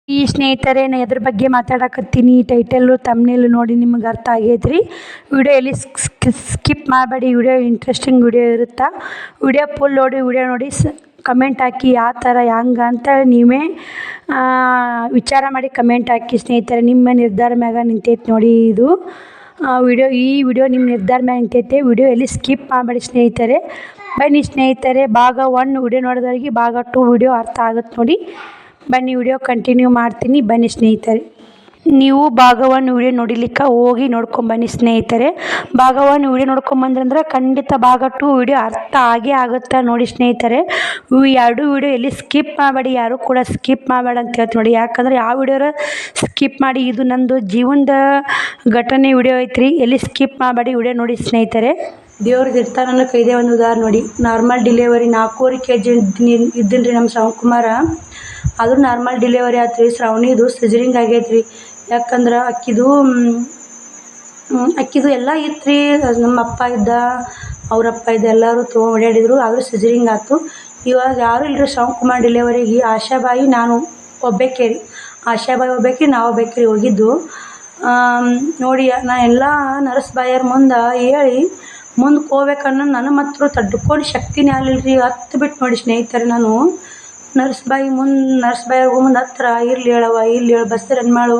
ಈ ಸ್ನೇಹಿತರೆ ನಾ ಎದ್ರ ಬಗ್ಗೆ ಮಾತಾಡಕತ್ತೀನಿ ಟೈಟಲ್ಲು ತಮ್ನೇಲು ನೋಡಿ ನಿಮಗೆ ಅರ್ಥ ಆಗೈತ್ರಿ. ವಿಡಿಯೋ ಎಲ್ಲಿ ಸ್ಕಿಪ್ ಮಾಡಬೇಡಿ. ವಿಡಿಯೋ ಇಂಟ್ರೆಸ್ಟಿಂಗ್ ವಿಡಿಯೋ ಇರುತ್ತೆ. ವಿಡಿಯೋ ಫುಲ್ ನೋಡಿ. ವಿಡಿಯೋ ನೋಡಿ ಕಮೆಂಟ್ ಹಾಕಿ ಯಾವ ಥರ ಹೆಂಗೆ ಅಂತ ನೀವೇ ವಿಚಾರ ಮಾಡಿ ಕಮೆಂಟ್ ಹಾಕಿ ಸ್ನೇಹಿತರೆ. ನಿಮ್ಮ ನಿರ್ಧಾರ ಮ್ಯಾಗ ನಿಂತೈತೆ ನೋಡಿ ಇದು ಈ ವಿಡಿಯೋ ನಿಮ್ಮ ನಿರ್ಧಾರ ಮ್ಯಾಗ ನಿಂತೈತೆ. ವಿಡಿಯೋ ಎಲ್ಲಿ ಸ್ಕಿಪ್ ಮಾಡಬೇಡಿ ಸ್ನೇಹಿತರೆ. ಬನ್ನಿ ಸ್ನೇಹಿತರೆ, ಭಾಗ 1 ವಿಡಿಯೋ ನೋಡಿದವರಿಗೆ ಭಾಗ 2 ವಿಡಿಯೋ ಅರ್ಥ ಆಗುತ್ತೆ ನೋಡಿ. ಬನ್ನಿ ವಿಡಿಯೋ ಕಂಟಿನ್ಯೂ ಮಾಡ್ತೀನಿ. ಬನ್ನಿ ಸ್ನೇಹಿತರೆ, ನೀವು ಭಾಗ 1 ವಿಡಿಯೋ ನೋಡಿಲಿಕ್ಕೆ ಹೋಗಿ ನೋಡ್ಕೊಂಬನ್ನಿ ಸ್ನೇಹಿತರೆ. ಭಾಗ 1 ವಿಡಿಯೋ ನೋಡ್ಕೊಂಬಂದ್ರಂದ್ರೆ ಖಂಡಿತ ಭಾಗ 2 ವಿಡಿಯೋ ಅರ್ಥ ಆಗೇ ಆಗುತ್ತೆ ನೋಡಿ ಸ್ನೇಹಿತರೆ. ಇವು ಎರಡು ವಿಡಿಯೋ ಎಲ್ಲಿ ಸ್ಕಿಪ್ ಮಾಡಬೇಡಿ, ಯಾರು ಕೂಡ ಸ್ಕಿಪ್ ಮಾಡಬೇಡ ಅಂತ ಹೇಳ್ತೀನಿ ನೋಡಿ. ಯಾಕಂದ್ರೆ ಯಾವ ವಿಡಿಯೋರ ಸ್ಕಿಪ್ ಮಾಡಿ, ಇದು ನಂದು ಜೀವನದ ಘಟನೆ ವಿಡಿಯೋ ಐತ್ರಿ. ಎಲ್ಲಿ ಸ್ಕಿಪ್ ಮಾಡಬೇಡಿ, ವಿಡಿಯೋ ನೋಡಿ ಸ್ನೇಹಿತರೆ. ದೇವ್ರದ್ದು ಇರ್ತಾನೆ ಅನ್ನೋ ಕೈದೇ ಒಂದು ಉದಾಹರಣೆ ನೋಡಿ. ನಾರ್ಮಲ್ ಡಿಲಿವರಿ 4.5 kg ಇದ್ದೀನಿ ರೀ ನಮ್ಮ ಶ್ರವಣಕುಮಾರ. ಅದು ನಾರ್ಮಲ್ ಡಿಲಿವರಿ ಆಯ್ತು ರೀ. ಶ್ರಾವಣಿದು ಸಿಜರಿಂಗ್ ಆಗೈತೆ ರೀ. ಯಾಕಂದ್ರೆ ಅಕ್ಕಿದು ಎಲ್ಲ ಇತ್ತು ರೀ. ನಮ್ಮ ಅಪ್ಪ ಇದ್ದ, ಅವರಪ್ಪ ಇದ್ದ, ಎಲ್ಲರೂ ಓಡಾಡಿದ್ರು. ಆದರೂ ಸಿಜರಿಂಗ್ ಆಯ್ತು. ಇವಾಗ ಯಾರೂ ಇಲ್ಲರಿ ಶ್ರವಣಕುಮಾರ್ ಡಿಲಿವರಿಗೆ. ಆಶಾಬಾಯಿ ನಾನು ಒಬ್ಬೇಕೆ ರೀ. ಆಶಾಬಾಯಿ ಒಬ್ಬೇಕೆ, ನಾವು ಒಬ್ಬೇಕೆ ರೀ ಹೋಗಿದ್ದು. ನೋಡಿ ನಾ ಎಲ್ಲ ನರ್ಸ್ ಬಾಯರ್ ಮುಂದೆ ಹೇಳಿ ಮುಂದಕ್ಕೆ ಹೋಗ್ಬೇಕನ್ನೋ ನನಗೆ ಮಾತ್ರ ತಡ್ಕೊಂಡು ಶಕ್ತಿನೇ ಆಗಲಿಲ್ಲ ರೀ. ಹತ್ತು ಬಿಟ್ಟು ನೋಡಿ ಸ್ನೇಹಿತರೆ. ನಾನು ನರ್ಸ್ ಬಾಯಿಗೆ ಮುಂದೆ ಹತ್ರ ಇರ್ಲಿ ಹೇಳವ, ಇರ್ಲಿ ಹೇಳು, ಬಸ್ ರನ್ ಮಾಡು,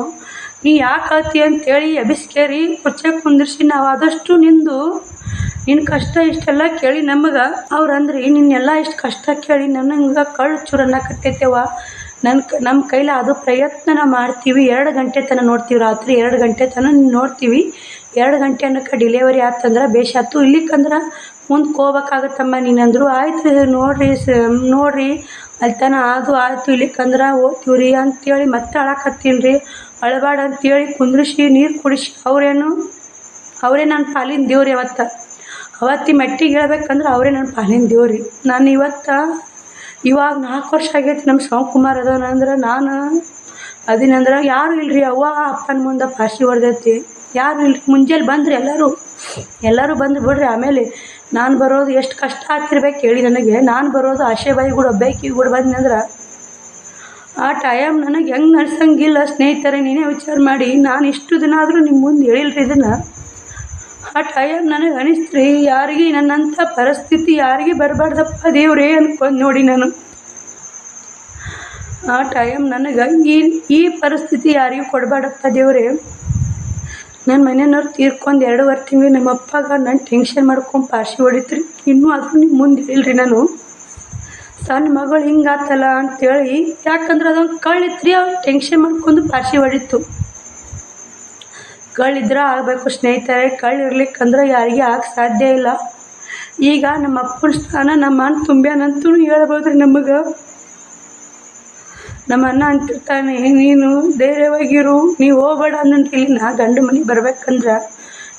ನೀ ಯಾಕೆ ಹೇಳ್ತಿ ಅಂತೇಳಿ ಎಬಿಸ್ಕೇರಿ ಕುರ್ಚಾಗ ಕುಂದಿರ್ಸಿ ನಾವು ಆದಷ್ಟು ನಿನ್ನ ಕಷ್ಟ ಇಷ್ಟೆಲ್ಲ ಕೇಳಿ ನಮಗೆ ಅವ್ರು ಅಂದ್ರಿ ನಿನ್ನೆಲ್ಲ ಇಷ್ಟು ಕಷ್ಟ ಕೇಳಿ ನನಗೆ ಕಳ್ಳು ಚೂರು ಅನ್ನಕತ್ತೈತೆವ. ನಮ್ಮ ಕೈಲಿ ಅದು ಪ್ರಯತ್ನ ಮಾಡ್ತೀವಿ. 2 ಗಂಟೆ ತನಕ ನೋಡ್ತೀವಿ. ರಾತ್ರಿ 2 ಗಂಟೆ ತನಕ ನೋಡ್ತೀವಿ. 2 ಗಂಟೆ ಅನ್ನೋಕ್ಕೆ ಡಿಲಿವರಿ ಆತಂದ್ರೆ ಬೇಷಾತು. ಇಲ್ಲಿಕ್ಕಂದ್ರೆ ಮುಂದಕ್ಕೆ ಹೋಗ್ಬೇಕಾಗತ್ತಮ್ಮ ನೀನಂದ್ರು. ಆಯ್ತು ನೋಡ್ರಿ ಅಲ್ಲಿ ತನ ಅದು ಆಯಿತು. ಇಲ್ಲಿಕ್ಕಂದ್ರೆ ಓದ್ತೀವ್ರಿ ಅಂತೇಳಿ ಮತ್ತೆ ಅಳಕತ್ತೀನಿ ರೀ. ಅಳಬೇಡ ಅಂತೇಳಿ ಕುಂದ್ರಿಸಿ ನೀರು ಕುಡಿಸಿ ಅವರೇ ನನ್ನ ಪಾಲಿನ ದೇವ್ರಿ. ಅವತ್ತಿ ಮೆಟ್ಟಿಗೆ ಹೇಳ್ಬೇಕಂದ್ರೆ ಅವರೇ ನನ್ನ ಪಾಲಿನ ದೇವ್ರಿ. ನಾನು ಇವಾಗ 4 ವರ್ಷ ಆಗೈತಿ ನಮ್ಮ ಶ್ರವಣಕುಮಾರ್ ಅದಾನಂದ್ರೆ ನಾನು ಅದಿನಂದ್ರೆ ಯಾರು ಇಲ್ಲರಿ. ಅವ್ವ ಅಪ್ಪನ ಮುಂದೆ ಪಾಶಿ ಹೊಡೆದೈತಿ. ಯಾರು ಇಲ್ಲರಿ. ಮುಂಜಾನೆ ಬಂದ್ರಿ ಎಲ್ಲರೂ ಬಂದು ಬಿಡ್ರಿ. ಆಮೇಲೆ ನಾನು ಬರೋದು ಎಷ್ಟು ಕಷ್ಟ ಆಗ್ತಿರ್ಬೇಕು ಹೇಳಿ ನನಗೆ. ನಾನು ಬರೋದು ಆಶೆಬಾಯಿ ಕೂಡ ಒಬ್ಬಾಕಿ ಕೂಡ ಬಂದ್ನಂದ್ರೆ ಆ ಟೈಮ್ ನನಗೆ ಹೆಂಗೆ ಅನ್ಸಂಗಿಲ್ಲ ಸ್ನೇಹಿತರೆ. ನೀನೇ ವಿಚಾರ ಮಾಡಿ. ನಾನು ಇಷ್ಟು ದಿನ ಆದರೂ ನಿಮ್ಮ ಮುಂದೆ ಹೇಳಿಲ್ರಿ ಇದನ್ನು. ಆ ಟೈಮ್ ನನಗೆ ಅನಿಸ್ತ್ರಿ ಯಾರಿಗೆ ನನ್ನಂಥ ಪರಿಸ್ಥಿತಿ ಯಾರಿಗೆ ಬರಬಾರ್ದಪ್ಪ ದೇವ್ರೇ ಅನ್ಕೊಂಡು ನೋಡಿ. ನಾನು ಆ ಟೈಮ್ ನನಗೆ ಈ ಪರಿಸ್ಥಿತಿ ಯಾರಿಗೂ ಕೊಡಬೇಡಪ್ಪ ದೇವ್ರೇ. ನನ್ನ ಮನೆಯವ್ರು ತೀರ್ಕೊಂಡು 2.5 ತಿಂಗಳು ನಮ್ಮ ಅಪ್ಪಗ ನಾನು ಟೆನ್ಷನ್ ಮಾಡ್ಕೊಂಡು ಪಾಶಿ ಹೊಡಿತ್ರಿ. ಇನ್ನೂ ಅದು ನಿಮ್ಮ ಮುಂದೆ ಹೇಳಿಲ್ರಿ. ನಾನು ಸಣ್ಣ ಮಗಳು ಹಿಂಗಾತಲ್ಲ ಅಂತೇಳಿ, ಯಾಕಂದ್ರೆ ಅದೊಂದು ಕಳ್ಳಿತ್ರಿ. ಅವ್ರು ಟೆನ್ಷನ್ ಮಾಡ್ಕೊಂಡು ಪಾಶಿ ಹೊಡಿತು. ಕಳ್ಳಿದ್ರೆ ಆಗಬೇಕು ಸ್ನೇಹಿತರೆ. ಕಳ್ಳಿರ್ಲಿಕ್ಕಂದ್ರೆ ಯಾರಿಗೆ ಆಗಕ್ಕೆ ಸಾಧ್ಯ ಇಲ್ಲ. ಈಗ ನಮ್ಮ ಅಪ್ಪನ ಸ್ಥಾನ ನಮ್ಮ ಅಣ್ಣ ತುಂಬ್ಯಾನಂತೂ ಹೇಳ್ಬೋದು ರೀ ನಮಗೆ. ನಮ್ಮ ಅಣ್ಣ ಅಂತಿರ್ತಾನೆ, ನೀನು ಧೈರ್ಯವಾಗಿರು, ನೀವು ಹೋಗ್ಬೇಡ ಅನ್ನಂತಿಲ್ಲ. ನಾ ಗಂಡು ಮನೆಗೆ ಬರ್ಬೇಕಂದ್ರೆ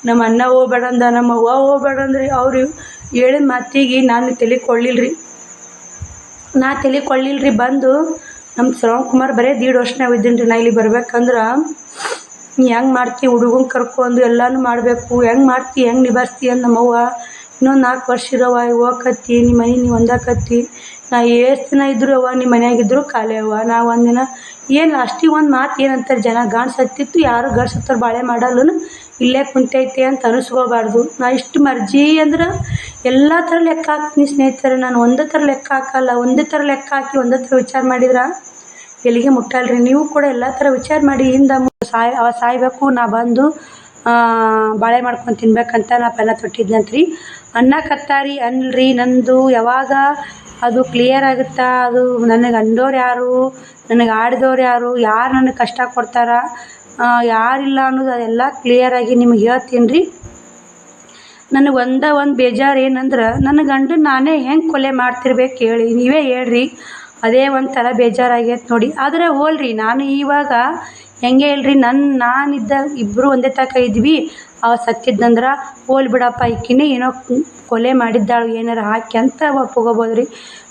ನಮ್ಮ ಅಣ್ಣ ಹೋಗ್ಬೇಡ ಅಂದ, ನಮ್ಮ ಅವ್ವ ಹೋಗ್ಬೇಡ ಅಂದ್ರಿ. ಅವರು ಹೇಳಿದ ಮಾತಿಗೆ ನಾನು ತಲೆ ಕೊಳ್ಳಿಲ್ರಿ. ಬಂದು ನಮ್ಮ ಶ್ರವಣಕುಮಾರ್ ಬರೀ 1.5 ವರ್ಷನಾಗ ಇದ್ದೀನಿ ರೀ. ನಾ ಇಲ್ಲಿ ಬರ್ಬೇಕಂದ್ರೆ ಹೆಂಗೆ ಮಾಡ್ತಿ ಹುಡುಗನ ಕರ್ಕೊಂಡು ಎಲ್ಲನೂ ಮಾಡಬೇಕು, ಹೆಂಗೆ ಮಾಡ್ತಿ ಹೆಂಗೆ ನಿಭಾಯಿಸ್ತಿ ಅಂತ ನಮ್ಮವ್ವ. ಇನ್ನೊಂದು 4 ವರ್ಷ ಇರವ ಹೋಗಕತ್ತಿ, ನಿಮ್ಮ ಮನೆ ನೀವು ಹೊಂದಾಕತ್ತಿ. ನಾ ಎಷ್ಟು ದಿನ ಇದ್ರು ಅವ್ವ ನಿಮ್ಮ ಮನೆಯಾಗಿದ್ರು ಖಾಲಿ ಅವ್ವ. ನಾವು ಒಂದಿನ ಏನು ಲಾಸ್ಟಿಗೆ ಒಂದು ಮಾತು ಏನಂತಾರೆ ಜನ, ಗಾಣ ಸತ್ತಿತ್ತು ಯಾರು ಗಂಡು ಸತ್ತವ್ರು ಬಾಳೆ ಮಾಡಲ್ಲೂ ಇಲ್ಲೇ ಕುಂತೈತೆ ಅಂತ ಅನಿಸ್ಕೋಬಾರ್ದು. ನಾ ಇಷ್ಟು ಮರ್ಜಿ ಅಂದ್ರೆ ಎಲ್ಲ ಥರ ಲೆಕ್ಕ ಹಾಕ್ತೀನಿ ಸ್ನೇಹಿತರೆ. ನಾನು ಒಂದೇ ಥರ ಲೆಕ್ಕ ಹಾಕಲ್ಲ. ಒಂದೇ ಥರ ಲೆಕ್ಕ ಹಾಕಿ ಒಂದೇ ಥರ ವಿಚಾರ ಮಾಡಿದ್ರೆ ಎಲ್ಲಿಗೆ ಮುಟ್ಟಲ್ರಿ. ನೀವು ಕೂಡ ಎಲ್ಲ ಥರ ವಿಚಾರ ಮಾಡಿ ಅವ ಸಾಯಬೇಕು, ನಾ ಬಂದು ಬಾಳೆ ಮಾಡ್ಕೊಂಡು ತಿನ್ಬೇಕಂತ ನಾ ಪೆಲ್ಲ ತೊಟ್ಟಿದ್ನಂತ್ರಿ. ಅನ್ನಕತ್ತಾರಿ ಅನ್ರಿ. ನಂದು ಯಾವಾಗ ಅದು ಕ್ಲಿಯರ್ ಆಗುತ್ತಾ, ಅದು ನನಗೆ ಅಂದೋರು ಯಾರು, ನನಗೆ ಆಡಿದವ್ರು ಯಾರು ನನಗೆ ಕಷ್ಟ ಕೊಡ್ತಾರ, ಯಾರಿಲ್ಲ ಅನ್ನೋದು ಅದೆಲ್ಲ ಕ್ಲಿಯರಾಗಿ ನಿಮಗೆ ಹೇಳ್ತೀನಿ ರೀ. ನನಗೆ ಒಂದು ಬೇಜಾರು ಏನಂದ್ರೆ ನನ್ನ ಗಂಡನ ನಾನೇ ಹೆಂಗೆ ಕೊಲೆ ಮಾಡ್ತಿರ್ಬೇಕು ಹೇಳಿ, ನೀವೇ ಹೇಳ್ರಿ. ಅದೇ ಒಂಥರ ಬೇಜಾರಾಗೈತೆ ನೋಡಿ. ಆದರೆ ಹೋಲ್ರಿ, ನಾನು ಇವಾಗ ಹೆಂಗೆ ಹೇಳ್ರಿ, ನಾನಿದ್ದ ಇಬ್ಬರು ಒಂದೇ ತಕ ಇದ್ವಿ. ಅವ ಸತ್ತಿದ್ದಂದ್ರೆ ಹೋಲ್ ಬಿಡಪ್ಪ, ಈಕಿನೇ ಏನೋ ಕೊಲೆ ಮಾಡಿದ್ದಾಳು ಏನಾರು ಹಾಕಿ ಅಂತ ಒಪ್ಕೋಬೋದು ರೀ.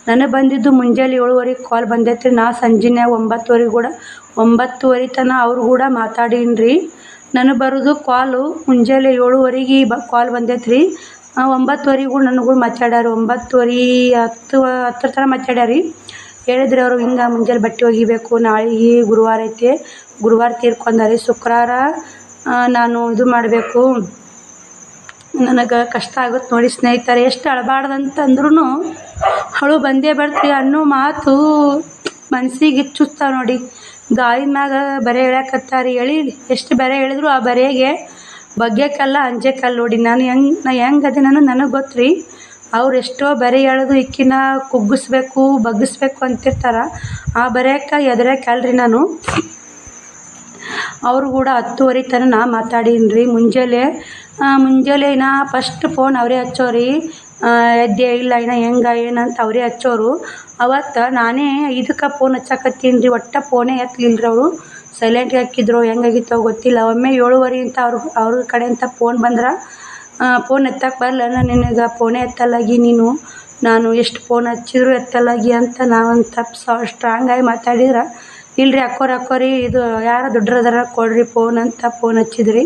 ನನಗೆ ಬಂದಿದ್ದು ಮುಂಜಾನೆ 7:30 ಕಾಲ್ ಬಂದೈತೆ ರೀ. ನಾ ಸಂಜೆನ್ಯಾಗ 9:30 ತನಕ ಅವ್ರು ಕೂಡ ಮಾತಾಡೀನಿ ರೀ. ನನಗೆ ಬರೋದು ಕಾಲು ಮುಂಜಾನೆ 7:30 ಕಾಲ್ ಬಂದೈತೆ ರೀ. 9:30 ನನಗೂ ಮಾತಾಡ್ಯಾರ. 9:30 10 ತನಕ ಮಾತಾಡ್ಯಾರ ರೀ. ಹೇಳಿದ್ರೆ ಅವರು ಹಿಂಗೆ ಮುಂಜಾನೆ ಬಟ್ಟೆ ಒಗಿಬೇಕು, ನಾಳೆಗೆ ಗುರುವಾರ ಐತೆ, ಗುರುವಾರ ತೀರ್ಕೊಂಡಾರೆ, ಶುಕ್ರವಾರ ನಾನು ಇದು ಮಾಡಬೇಕು, ನನಗೆ ಕಷ್ಟ ಆಗುತ್ತೆ ನೋಡಿ ಸ್ನೇಹಿತರೆ. ಎಷ್ಟು ಅಳಬಾರ್ದಂತಂದ್ರೂ ಅಳು ಬಂದೇ ಬರ್ತೀವಿ ಅನ್ನೋ ಮಾತು ಮನ್ಸಿಗೆ ಚುಚ್ತಾವೆ ನೋಡಿ. ಗಾಳಿನ ಮ್ಯಾಗ ಬರೆ ಎಳ್ಯಾಕತ್ತಾರೆ, ಎಳೀಲಿ, ಎಷ್ಟು ಬರೆ ಎಳೆದ್ರು ಆ ಬರೆಗೆ ಬಗ್ಗೆಕಲ್ಲ ಅಂಜೇಕಲ್ಲ ನೋಡಿ. ನಾ ಹೆಂಗೆ ಅದೇ ನನಗೆ ಗೊತ್ತು ರೀ. ಅವ್ರು ಎಷ್ಟೋ ಬರೆ ಎಳೆದು ಇಕ್ಕಿನ ಕುಗ್ಗಿಸ್ಬೇಕು ಬಗ್ಗಿಸ್ಬೇಕು ಅಂತಿರ್ತಾರೆ, ಆ ಬರೆಯಕ್ಕೆ ಎದುರಕ್ಕಲ್ರಿ ನಾನು. ಅವರು ಕೂಡ 10:30 ತನಕ ನಾ ಮಾತಾಡೀನಿ ರೀ. ಮುಂಜಾನೆ ನಾ ಫಸ್ಟ್ ಫೋನ್ ಅವರೇ ಹಚ್ಚೋರಿ, ಎದ್ದೆ ಇಲ್ಲ ಇನ್ನು ಹೆಂಗೆ ಏನಂತ ಅವರೇ ಹಚ್ಚೋರು. ಅವತ್ತು ನಾನೇ 5ಕ್ಕೆ ಫೋನ್ ಹಚ್ಚಕತ್ತೀನಿ ರೀ, ಒಟ್ಟು ಫೋನೇ ಎತ್ತಲಿಲ್ಲ ರೀ. ಅವರು ಸೈಲೆಂಟ್ಗೆ ಹಾಕಿದ್ರು, ಹೆಂಗಾಗಿತ್ತೋ ಗೊತ್ತಿಲ್ಲ. ಒಮ್ಮೆ 7:30 ಅಂತ ಅವ್ರ ಕಡೆಯಿಂದ ಫೋನ್ ಬಂದ್ರೆ ಫೋನ್ ಎತ್ತಕ್ಕೆ ಬರಲ್ಲ, ನಿನಗೆ ಫೋನೇ ಎತ್ತಲಾಗಿ ನೀನು, ನಾನು ಎಷ್ಟು ಫೋನ್ ಹಚ್ಚಿದ್ರು ಎತ್ತಲಾಗಿ ಅಂತ ನಾವೊಂದು ತಪ್ಪು ಸ್ಟ್ರಾಂಗಾಗಿ ಮಾತಾಡಿದ್ರೆ, ಇಲ್ರಿ ಅಕ್ಕೋರಿ ಇದು ಯಾರು ದುಡ್ರದಾರ ಕೊಡ್ರಿ ಫೋನ್ ಅಂತ ಫೋನ್ ಹಚ್ಚಿದ್ರಿ.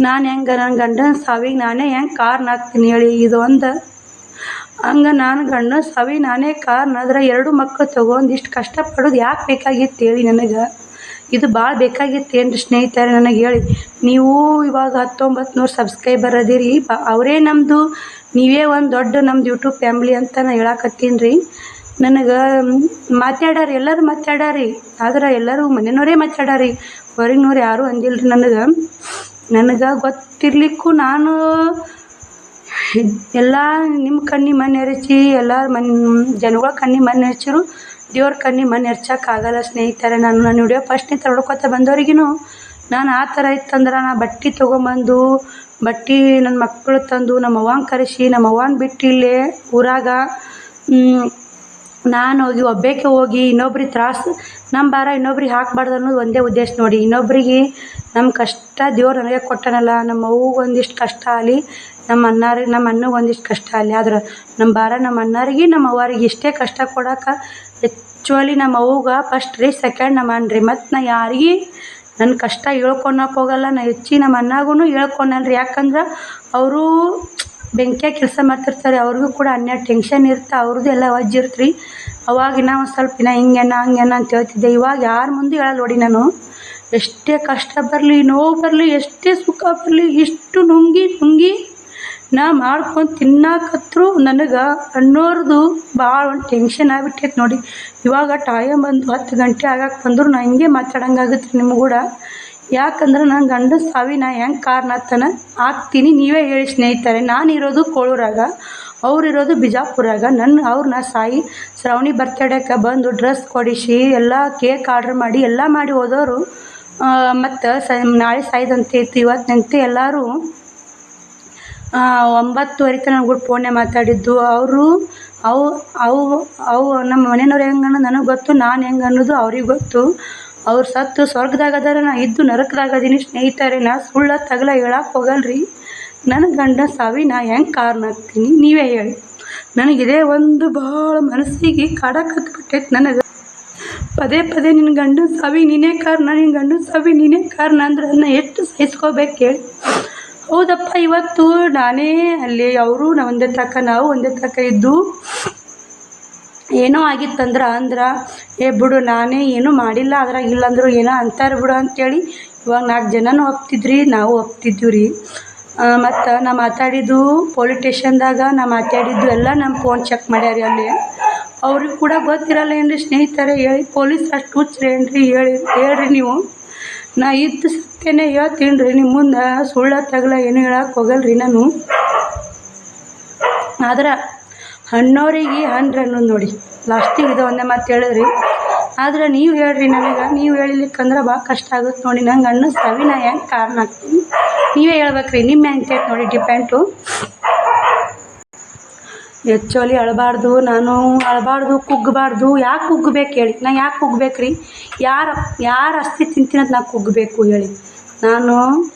ನಾನು ಹೆಂಗೆ ನನ್ನ ಗಂಡನ ಸಾವಿಗೆ ನಾನೇ ಹೆಂಗೆ ಕಾರಣ ಆಗ್ತೀನಿ ಹೇಳಿ. ಇದು ಒಂದು ಹಂಗೆ ನಾನು ಗಂಡನ ಸಾವಿಗೆ ನಾನೇ ಕಾರಣ ಆದ್ರೆ 2 ಮಕ್ಕಳು ತೊಗೊಂಡು ಇಷ್ಟು ಕಷ್ಟಪಡೋದು ಯಾಕೆ ಬೇಕಾಗಿತ್ತು ಹೇಳಿ ನನಗೆ. ಇದು ಭಾಳ ಬೇಕಾಗಿತ್ತು ಏನ್ರಿ ಸ್ನೇಹಿತರೆ ನನಗೆ ಹೇಳಿ. ನೀವು ಇವಾಗ 1900 ಸಬ್ಸ್ಕ್ರೈಬರ್ ಅದೀರಿ, ಅವರೇ ನಮ್ಮದು, ನೀವೇ ಒಂದು ದೊಡ್ಡ ನಮ್ದು ಯೂಟ್ಯೂಬ್ ಫ್ಯಾಮ್ಲಿ ಅಂತ ನಾನು ಹೇಳಕತ್ತೀನಿ ರೀ. ನನಗೆ ಮಾತಾಡ್ಯಾರಿ, ಎಲ್ಲರೂ ಮಾತಾಡ್ಯಾರಿ, ಆದ್ರೆ ಎಲ್ಲರೂ ಮನೆಯವ್ರೇ ಮಾತಾಡ್ಯಾರಿ, ಹೊರಗಿನವ್ರು ಯಾರೂ ಅಂದಿಲ್ಲ ರೀ. ನನಗೆ ಗೊತ್ತಿರ್ಲಿಕ್ಕೂ ನಾನು ಎಲ್ಲ ನಿಮ್ಮ ಕಣ್ಣಿ ಮಣ್ಣು ಎರಚಿ, ಎಲ್ಲ ಜನಗಳ ಕಣ್ಣಿ ಮಣ್ಣು ಎರಚಿರು, ದೇವ್ರ ಕಣ್ಣಿ ಮಣ್ಣು ಎರಚಕ್ಕಾಗಲ್ಲ ಸ್ನೇಹಿತರೆ. ನನ್ನ ವಿಡಿಯೋ ಫಸ್ಟ್ನಿಂದ ನೋಡ್ಕೊತ ಬಂದವ್ರಿಗೂ ನಾನು ಆ ಥರ ಇತ್ತಂದ್ರೆ ನಾ ಬಟ್ಟೆ ತೊಗೊಂಬಂದು ನನ್ನ ಮಕ್ಕಳು ತಂದು ನಮ್ಮ ಅವ್ವನ ಕರೆಸಿ, ನಮ್ಮ ಅವ್ವನ ಬಿಟ್ಟು ಇಲ್ಲೇ ಊರಾಗ ನಾನು ಒಬ್ಬಾಕೆ ಹೋಗಿ ಇನ್ನೊಬ್ರಿಗೆ ತ್ರಾಸು, ನಮ್ಮ ಭಾರ ಇನ್ನೊಬ್ರಿಗೆ ಹಾಕಬಾರ್ದು ಅನ್ನೋದು ಒಂದೇ ಉದ್ದೇಶ ನೋಡಿ. ಇನ್ನೊಬ್ರಿಗೆ ನಮ್ಮ ಕಷ್ಟ ದೇವ್ರು ನನಗೆ ಕೊಟ್ಟನಲ್ಲ, ನಮ್ಮ ಅವ್ವಗೆ ಒಂದಿಷ್ಟು ಕಷ್ಟ ಆಗಲಿ, ನಮ್ಮ ಅಣ್ಣಗೆ ಒಂದಿಷ್ಟು ಕಷ್ಟ ಆಗಲಿ, ಆದ್ರೆ ನಮ್ಮ ಭಾರ ನಮ್ಮ ಅಣ್ಣರಿಗೆ ನಮ್ಮ ಅವ್ವರಿಗೆ ಇಷ್ಟೇ ಕಷ್ಟ ಕೊಡೋಕೆ ಆ್ಯಕ್ಚುಲಿ ನಮ್ಮ ಅವ್ವಗೆ ಫಸ್ಟ್ ರೀ, ಸೆಕೆಂಡ್ ನಮ್ಮ ಅಣ್ಣ ರೀ. ಮತ್ತು ನಾ ಯಾರಿಗೆ ನನ್ನ ಕಷ್ಟ ಹೇಳ್ಕೊಳಕ್ಕೆ ಹೋಗಲ್ಲ, ನಾ ನಮ್ಮ ಅಣ್ಣಗೂ ಹೇಳ್ಕೊಳಲ್ಲ ರೀ. ಯಾಕಂದ್ರೆ ಅವರು ಬೆಂಕಿಯಾಗ ಕೆಲಸ ಮಾಡ್ತಿರ್ತಾರೆ, ಅವ್ರಿಗೂ ಕೂಡ ಅನ್ಯ ಟೆನ್ಷನ್ ಇರುತ್ತೆ, ಅವ್ರದ್ದು ಎಲ್ಲ ವಜ್ಜಿರುತ್ತೆ ರೀ. ಅವಾಗ ನಾವು ಸ್ವಲ್ಪ ಹಿಂಗೇನ ಹಂಗೇನ ಅಂತ ಹೇಳ್ತಿದ್ದೆ. ಇವಾಗ ಯಾರ ಮುಂದೆ ಹೇಳಲ್ಲ ನೋಡಿ. ನಾನು ಎಷ್ಟೇ ಕಷ್ಟ ಬರಲಿ, ನೋವು ಬರಲಿ, ಎಷ್ಟೇ ಸುಖ ಬರಲಿ, ಇಷ್ಟು ನುಂಗಿ ನಾ ಮಾಡ್ಕೊಂಡು ತಿನ್ನಕತ್ರು ನನಗೆ ಅನ್ನೋರ್ದು ಭಾಳ ಒಂದು ಟೆನ್ಷನ್ ಆಗಿಬಿಟ್ಟೈತೆ ನೋಡಿ. ಇವಾಗ ಟೈಮ್ ಬಂದು 10 ಗಂಟೆ ಆಗಕ್ಕೆ ಬಂದ್ರು ನಾ ಹಿಂಗೆ ಮಾತಾಡೋಂಗಾಗುತ್ತೆ ರೀ ನಿಮ್ಮ ಕೂಡ. ಯಾಕಂದ್ರೆ ನನ್ನ ಗಂಡನ ಸಾವಿಗೆ ನಾ ಹೆಂಗೆ ಕಾರಣ ಆಗ್ತೀನಿ ನೀವೇ ಹೇಳಿ ಸ್ನೇಹಿತರೆ. ನಾನಿರೋದು ಕೋಳೂರಾಗ, ಅವರಿರೋದು ಬಿಜಾಪುರಾಗ. ಅವ್ರನ್ನ ಶ್ರಾವಣಿ ಬರ್ತಡೇಗೆ ಬಂದು ಡ್ರೆಸ್ ಕೊಡಿಸಿ ಎಲ್ಲ ಕೇಕ್ ಆರ್ಡ್ರ್ ಮಾಡಿ ಎಲ್ಲ ಮಾಡಿ ಹೋದವರು. ಮತ್ತು ನಾಳೆ ಸಾಯ್ದಂತೆ ಇತ್ತು, ಇವತ್ತಿನಂತೆ ಎಲ್ಲರೂ 9:30 ತನಕ ನನ್ನ ಕೂಡ ಫೋನ್ನೇ ಮಾತಾಡಿದ್ದು. ಅವು ನಮ್ಮ ಮನೆಯವ್ರು ಹೆಂಗೆ ಅನ್ನೋದು ನನಗೆ ಗೊತ್ತು, ನಾನು ಹೆಂಗೆ ಅನ್ನೋದು ಅವ್ರಿಗೆ ಗೊತ್ತು. ಅವ್ರು ಸತ್ತು ಸ್ವರ್ಗದಾಗ ಅದಾರ, ನಾ ಇದ್ದು ನರಕದಾಗ ಅದೀನಿ ಸ್ನೇಹಿತರೆ. ನಾ ಸುಳ್ಳು ತಗಲ ಹೇಳಕ್ಕೆ ಹೋಗಲ್ರಿ. ನನ್ನ ಗಂಡ ಸಾವಿಗೆ ನಾ ಹೆಂಗೆ ಕಾರಣ ಆಗ್ತೀನಿ ನೀವೇ ಹೇಳಿ. ನನಗಿದೇ ಒಂದು ಭಾಳ ಮನಸ್ಸಿಗೆ ಕಾಡಕತ್ಬಿಟ್ಟೈತೆ ನನಗೆ. ಪದೇ ನಿನ್ನ ಗಂಡನ ಸಾವಿಗೆ ನೀನೇ ಕಾರಣ, ನಿನ್ನ ಗಂಡನ ಸಾವಿಗೆ ನೀನೇ ಕಾರಣ ಅಂದ್ರೆ ಅದನ್ನ ಎಷ್ಟು ಸಹಿಸ್ಕೋಬೇಕು ಹೇಳಿ. ಹೌದಪ್ಪ, ಇವತ್ತು ನಾನೇ ಅಲ್ಲಿ ಅವರು ನಾವು ಒಂದೇ ತನಕ ಇದ್ದು ಏನೋ ಆಗಿತ್ತಂದ್ರೆ ಬಿಡು ನಾನೇ ಏನೂ ಮಾಡಿಲ್ಲ, ಅದ್ರಾಗ ಇಲ್ಲಂದ್ರು ಏನೋ ಅಂತಾರೆ ಬಿಡು ಅಂತೇಳಿ ಇವಾಗ 4 ಜನನೂ ಒಪ್ತಿದ್ರಿ, ನಾವು ಒಪ್ತಿದ್ದೀವಿ ರೀ. ಮತ್ತು ನಾ ಮಾತಾಡಿದ್ದು ಪೊಲೀಸ್ ಸ್ಟೇಷನ್ದಾಗ ನಾ ಮಾತಾಡಿದ್ದು ಎಲ್ಲ ನಮ್ಮ ಫೋನ್ ಚೆಕ್ ಮಾಡ್ಯಾರಿ ಅಲ್ಲಿ. ಅವ್ರಿಗೆ ಕೂಡ ಗೊತ್ತಿರಲ್ಲ ಏನ್ರಿ ಸ್ನೇಹಿತರೆ ಹೇಳಿ. ಪೊಲೀಸ್ ಅಷ್ಟು ಹುಚ್ಚ್ರೇನ್ರಿ ಹೇಳ್ರಿ ನೀವು. ನಾ ಇದ್ದು ಸತ್ಯನೇ ಹೇಳ್ತೀನಿ ರೀ ನಿಮ್ಮ ಮುಂದೆ, ಸುಳ್ಳ ತಗಲ ಏನು ಹೇಳಕ್ಕೆ ಹೋಗಲ್ರಿ ನಾನು. ಆದ್ರೆ ಹಣ್ಣೋರಿಗೆ ಹಣ್ಣ್ರಿ ಅನ್ನೋದು ನೋಡಿ. ಲಾಸ್ಟಿಗೆ ಇದು ಒಂದೇ ಮಾತು ಹೇಳಿದ್ರಿ. ಆದ್ರೆ ನೀವು ಹೇಳ್ರಿ ನನಗೆ, ನೀವು ಹೇಳಿಲಿಕ್ಕಂದ್ರೆ ಭಾಳ ಕಷ್ಟ ಆಗುತ್ತೆ ನೋಡಿ. ನಂಗೆ ಅಣ್ಣನ ಸಾವಿಗೆ ನಾ ಹೆಂಗೆ ಕಾರಣ ಆಗ್ತೀನಿ ನೀವೇ ಹೇಳ್ಬೇಕ್ರಿ. ನಿಮ್ಮ ಹೆಂಗೆ ನೋಡಿ ಡಿಪೆಂಟು. ಆ್ಯಕ್ಚುಲಿ ಅಳಬಾರ್ದು ಕುಗ್ಗಬಾರ್ದು. ಯಾಕೆ ಕುಗ್ಗಬೇಕು ಹೇಳಿ? ನಾ ಯಾಕೆ ಕುಗ್ಬೇಕು ರೀ? ಯಾರು ಅಸ್ತಿ ತಿಂತೀನಂತ ನಾ ಕುಗ್ಗಬೇಕು ಹೇಳಿ? ನಾನು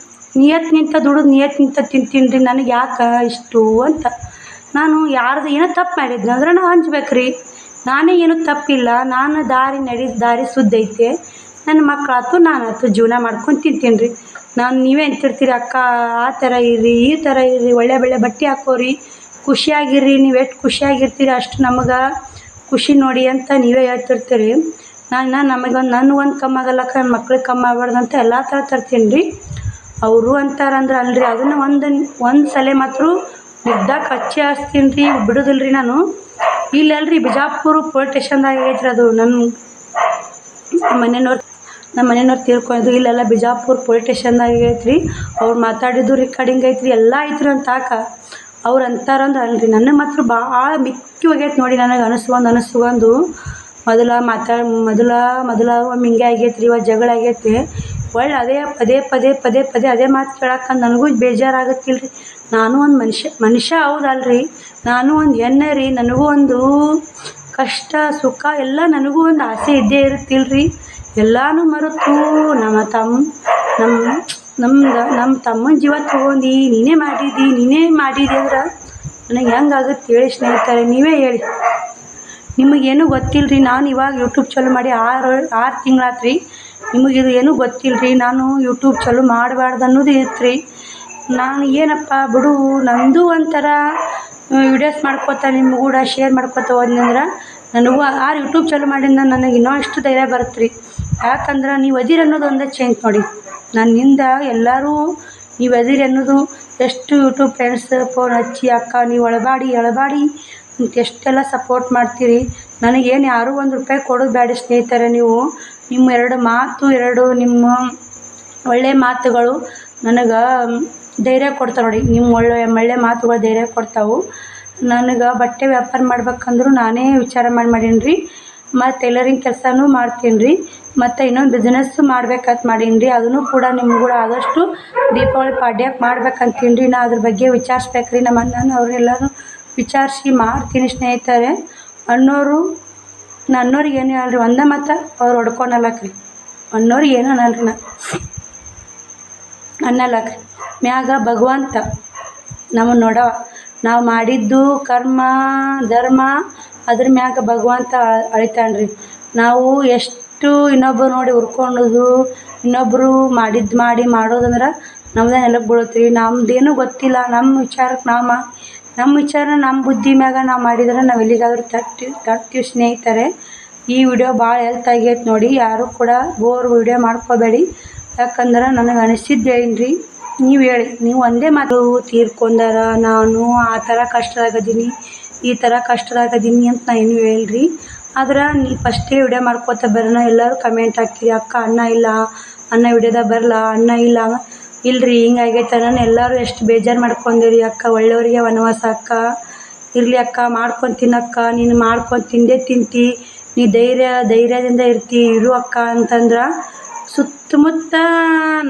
ನಿಯತ್ನಿಂತ ದುಡಿದು ನಿಯತ್ನಿಂತ ತಿಂತೀನಿ ರೀ. ನನಗೆ ಯಾಕೆ ಇಷ್ಟು ಅಂತ ನಾನು ಯಾರ್ದು ಏನೋ ತಪ್ಪು ಮಾಡಿದ್ನಿ ಅಂದ್ರೆ ನಾ ಹಂಚ್ಬೇಕು ರೀ. ನಾನೇ ಏನೂ ತಪ್ಪಿಲ್ಲ, ನಾನು ದಾರಿ ಶುದ್ಧ ಐತೆ, ನನ್ನ ಮಕ್ಕಳಾಯ್ತು ನಾನಾಯ್ತು ಜೀವನ ಮಾಡ್ಕೊಂಡು ತಿಂತೀನಿ ರೀ. ನೀವೇ ಅಂತಿರ್ತೀರಿ ಅಕ್ಕ ಆ ಥರ ಇರ್ರಿ, ಈ ಥರ ಇರ್ರಿ, ಒಳ್ಳೆ ಬಟ್ಟೆ ಹಾಕೋರಿ, ಖುಷಿಯಾಗಿರ್ರಿ. ನೀವು ಎಷ್ಟು ಖುಷಿಯಾಗಿರ್ತೀರಿ ಅಷ್ಟು ನಮಗೆ ಖುಷಿ ನೋಡಿ ಅಂತ ನೀವೇ ಹೇಳ್ತಿರ್ತೀರಿ. ನನಗೊಂದು ಕಮ್ಮಿ ಆಗಲ್ಲಕ್ಕ, ನನ್ನ ಮಕ್ಳಿಗೆ ಕಮ್ಮಿ ಆಗ್ಬಾರ್ದು ಅಂತ ಎಲ್ಲ ಥರ ತರ್ತೀನಿ ರೀ. ಅವರು ಅಂತಾರಂದ್ರೆ ಅಲ್ರಿ, ಅದನ್ನು ಒಂದು ಸಲ ಮಾತ್ರ ಮುಗ್ದಾಗ ಕಚ್ಚಿ ಹಾಸ್ತೀನಿ ರೀ, ಬಿಡೋದಿಲ್ಲ ರೀ ನಾನು. ಇಲ್ಲಲ್ರಿ ಬಿಜಾಪುರ ಪೊಲೀಸ್ ಸ್ಟೇಷನ್ದಾಗ ಆಗೈತ್ರಿ ಅದು. ನಮ್ಮ ಮನೆಯವ್ರು ತೀರ್ಕೊಂಡು ಇಲ್ಲೆಲ್ಲ ಬಿಜಾಪುರ ಪೊಲೀಸ್ ಸ್ಟೇಷನ್ದಾಗ ಆಗೈತ್ರಿ. ಅವ್ರು ಮಾತಾಡಿದ್ದು ರೆಕಾರ್ಡಿಂಗ್ ಐತ್ರಿ, ಎಲ್ಲ ಐತ್ರಿ ಅಂತ ಅವ್ರು ಅಂತಾರಂದ್ರೆ ಅಲ್ರಿ. ನನಗೆ ಮಾತ್ರ ಭಾಳ ಮಿಕ್ಕಿ ಹೋಗೈತೆ ನೋಡಿ. ನನಗೆ ಅನಿಸ್ಕೊಂಡು ಮೊದಲ ಒಮ್ಮೆ ಹಿಂಗೆ ಆಗೈತ್ರಿ, ಇವಾಗ ಜಗಳ ಆಗೈತಿ. ಒಳ್ಳೆ ಪದೇ ಅದೇ ಮಾತು ಕೇಳಕ್ಕೆ ನನಗೂ ಬೇಜಾರಾಗತ್ತಿಲ್ಲ ರೀ. ನಾನು ಒಂದು ಮನುಷ್ಯ ಹೌದಲ್ರಿ, ನಾನು ಒಂದು ಹೆಣ್ಣೆ ರೀ. ನನಗೂ ಒಂದು ಕಷ್ಟ ಸುಖ ಎಲ್ಲ ನನಗೂ ಒಂದು ಆಸೆ ಇದ್ದೇ ಇರುತ್ತಿಲ್ಲ ರೀ. ಎಲ್ಲನೂ ಮರೆತು ನಮ್ಮ ತಮ್ಮನ ಜೀವ ತೊಗೊಂಡು ನೀನೇ ಮಾಡಿದಿ ಅಂದ್ರೆ ನನಗೆ ಹೆಂಗಾಗುತ್ತೆ ಹೇಳಿ ಸ್ನೇಹಿತರೆ, ನೀವೇ ಹೇಳಿ. ನಿಮಗೇನು ಗೊತ್ತಿಲ್ಲ ರೀ, ನಾನು ಇವಾಗ ಯೂಟ್ಯೂಬ್ ಚಾಲೂ ಮಾಡಿ 6 ತಿಂಗಳಾತು ರೀ. ನಿಮಗಿದು ಏನೂ ಗೊತ್ತಿಲ್ಲ ರೀ. ನಾನು ಯೂಟ್ಯೂಬ್ ಚಾಲೂ ಮಾಡಬಾರ್ದು ಅನ್ನೋದು ಇತ್ತು ರೀ. ನಾನು ಏನಪ್ಪ ಬಿಡು, ನನ್ನದು ಒಂಥರ ವಿಡಿಯೋಸ್ ಮಾಡ್ಕೊತಾ ನಿಮ್ಮ ಕೂಡ ಶೇರ್ ಮಾಡ್ಕೊತಾ ಹೋದ್ನಂದ್ರೆ ನನಗೂ ಯೂಟ್ಯೂಬ್ ಚಾಲೂ ಮಾಡಿಂದ ನನಗೆ ಇನ್ನೂ ಅಷ್ಟು ಧೈರ್ಯ ಬರುತ್ತೆ ರೀ. ಯಾಕಂದ್ರೆ ನೀವು ಅದಿರಿ ಅನ್ನೋದು ಒಂದೇ ಚೇಂಜ್ ನೋಡಿ. ನನ್ನಿಂದ ಎಲ್ಲರೂ ನೀವು ಅದಿರಿ ಅನ್ನೋದು ಎಷ್ಟು ಯೂಟ್ಯೂಬ್ ಫ್ರೆಂಡ್ಸ್ ಫೋನ್ ಹಚ್ಚಿ ಅಕ್ಕ ನೀವು ಅಳಬಾಡಿ ಅಂತ ಎಷ್ಟೆಲ್ಲ ಸಪೋರ್ಟ್ ಮಾಡ್ತೀರಿ. ನನಗೇನು ಯಾರೂ ₹1 ಕೊಡೋದು ಬೇಡ ಸ್ನೇಹಿತರೆ. ನಿಮ್ಮ 2 ನಿಮ್ಮ ಒಳ್ಳೆಯ ಮಾತುಗಳು ನನಗೆ ಧೈರ್ಯ ಕೊಡ್ತಾವೆ ನೋಡಿ. ನಿಮ್ಮ ಒಳ್ಳೆಯ ಮಾತುಗಳು ಧೈರ್ಯ ಕೊಡ್ತಾವೆ. ನನಗೆ ಬಟ್ಟೆ ವ್ಯಾಪಾರ ಮಾಡ್ಬೇಕಂದ್ರೂ ನಾನೇ ವಿಚಾರ ಮಾಡೀನಿ ರೀ. ಮತ್ತು ಟೈಲರಿಂಗ್ ಕೆಲಸನೂ ಮಾಡ್ತೀನಿ ರೀ. ಮತ್ತು ಇನ್ನೊಂದು ಬಿಸ್ನೆಸ್ಸು ಮಾಡ್ಬೇಕಂತ ಮಾಡೀನಿ ರೀ. ಅದನ್ನು ಕೂಡ ನಿಮ್ಗೆ ಕೂಡ ಆದಷ್ಟು ದೀಪಾವಳಿ ಪಾಡ್ಯಕ್ಕೆ ಮಾಡ್ಬೇಕಂತೀನಿ ರೀ. ಅದ್ರ ಬಗ್ಗೆ ವಿಚಾರಿಸ್ಬೇಕು ರೀ. ನಮ್ಮ ಅವ್ರೆಲ್ಲರೂ ವಿಚಾರಿಸಿ ಮಾಡ್ತೀನಿ ಸ್ನೇಹಿತರೆ. ನನ್ನೋರಿಗೆ ಏನು ಹೇಳಲ್ರಿ, ಒಂದೇ ಮಾತು ಅವ್ರು ಹೊಡ್ಕೊಳಲ್ಲಕ್ರಿ. ಅನ್ನೋರಿಗೆ ಏನು ಅನ್ನಲ್ಲಕ್ರಿ. ಮ್ಯಾಗ ಭಗವಂತ ನಮ್ಮನ್ನು ನೋಡವ, ನಾವು ಮಾಡಿದ್ದು ಕರ್ಮ ಧರ್ಮ ಅದ್ರ ಮ್ಯಾಗ ಭಗವಂತ ಅಳಿತಾನೆ ರೀ. ನಾವು ಎಷ್ಟು ಇನ್ನೊಬ್ಬರು ನೋಡಿ ಹುರ್ಕೊಳ್ಳೋದು, ಇನ್ನೊಬ್ಬರು ಮಾಡೋದಂದ್ರೆ ನಮ್ದೇ ನೆಲಕ್ಕೆ ಬೀಳುತ್ತೀವಿ. ನಮ್ದೇನೂ ಗೊತ್ತಿಲ್ಲ. ನಮ್ಮ ವಿಚಾರ ನಮ್ಮ ಬುದ್ಧಿ ಮ್ಯಾಗ ನಾವು ಮಾಡಿದ್ರೆ ನಾವು ಎಲ್ಲಿಗಾದರೂ ತರ್ತೀವಿ ಸ್ನೇಹಿತರೆ. ಈ ವಿಡಿಯೋ ಭಾಳ ಹೆಲ್ತ್ ಆಗೈತೆ ನೋಡಿ. ಯಾರೂ ಕೂಡ ಬೋರ್ ವಿಡಿಯೋ ಮಾಡ್ಕೋಬೇಡಿ. ಯಾಕಂದ್ರೆ ನನಗೆ ಅನಿಸಿದ್ದು ಹೇಳೀನಿ ರೀ. ನೀವು ಹೇಳಿ, ನೀವು ಒಂದೇ ಮಾತು ತೀರ್ಕೊಂಡಾರ ನಾನು ಆ ಥರ ಕಷ್ಟದಾಗದೀನಿ ಈ ಥರ ಕಷ್ಟದಾಗದೀನಿ ಅಂತ ನಾನು ಏನೂ ಹೇಳಿರಿ. ಆದ್ರೆ ನೀವು ಫಸ್ಟೇ ವಿಡಿಯೋ ಮಾಡ್ಕೋತ ಬರೋಣ ಎಲ್ಲರೂ ಕಮೆಂಟ್ ಹಾಕಿರಿ, ಅಕ್ಕ ಅಣ್ಣ ವಿಡಿಯೋದಾಗ ಬರಲ್ಲ, ಅಣ್ಣ ಇಲ್ಲರಿ ಹಿಂಗಾಗೈತೆ ನಾನು ಎಲ್ಲರೂ ಎಷ್ಟು ಬೇಜಾರು ಮಾಡ್ಕೊಂಡಿರಿ ಅಕ್ಕ, ಒಳ್ಳೆಯವರಿಗೆ ವನವಾಸ ಅಕ್ಕ, ಇರಲಿ ಅಕ್ಕ ಮಾಡ್ಕೊಂಡು ತಿನ್ನಕ್ಕ, ನೀನು ಮಾಡ್ಕೊಂಡು ತಿಂದೇ ತಿಂತಿ, ನೀ ಧೈರ್ಯದಿಂದ ಇರು ಅಕ್ಕ ಅಂತಂದ್ರೆ ಸುತ್ತಮುತ್ತ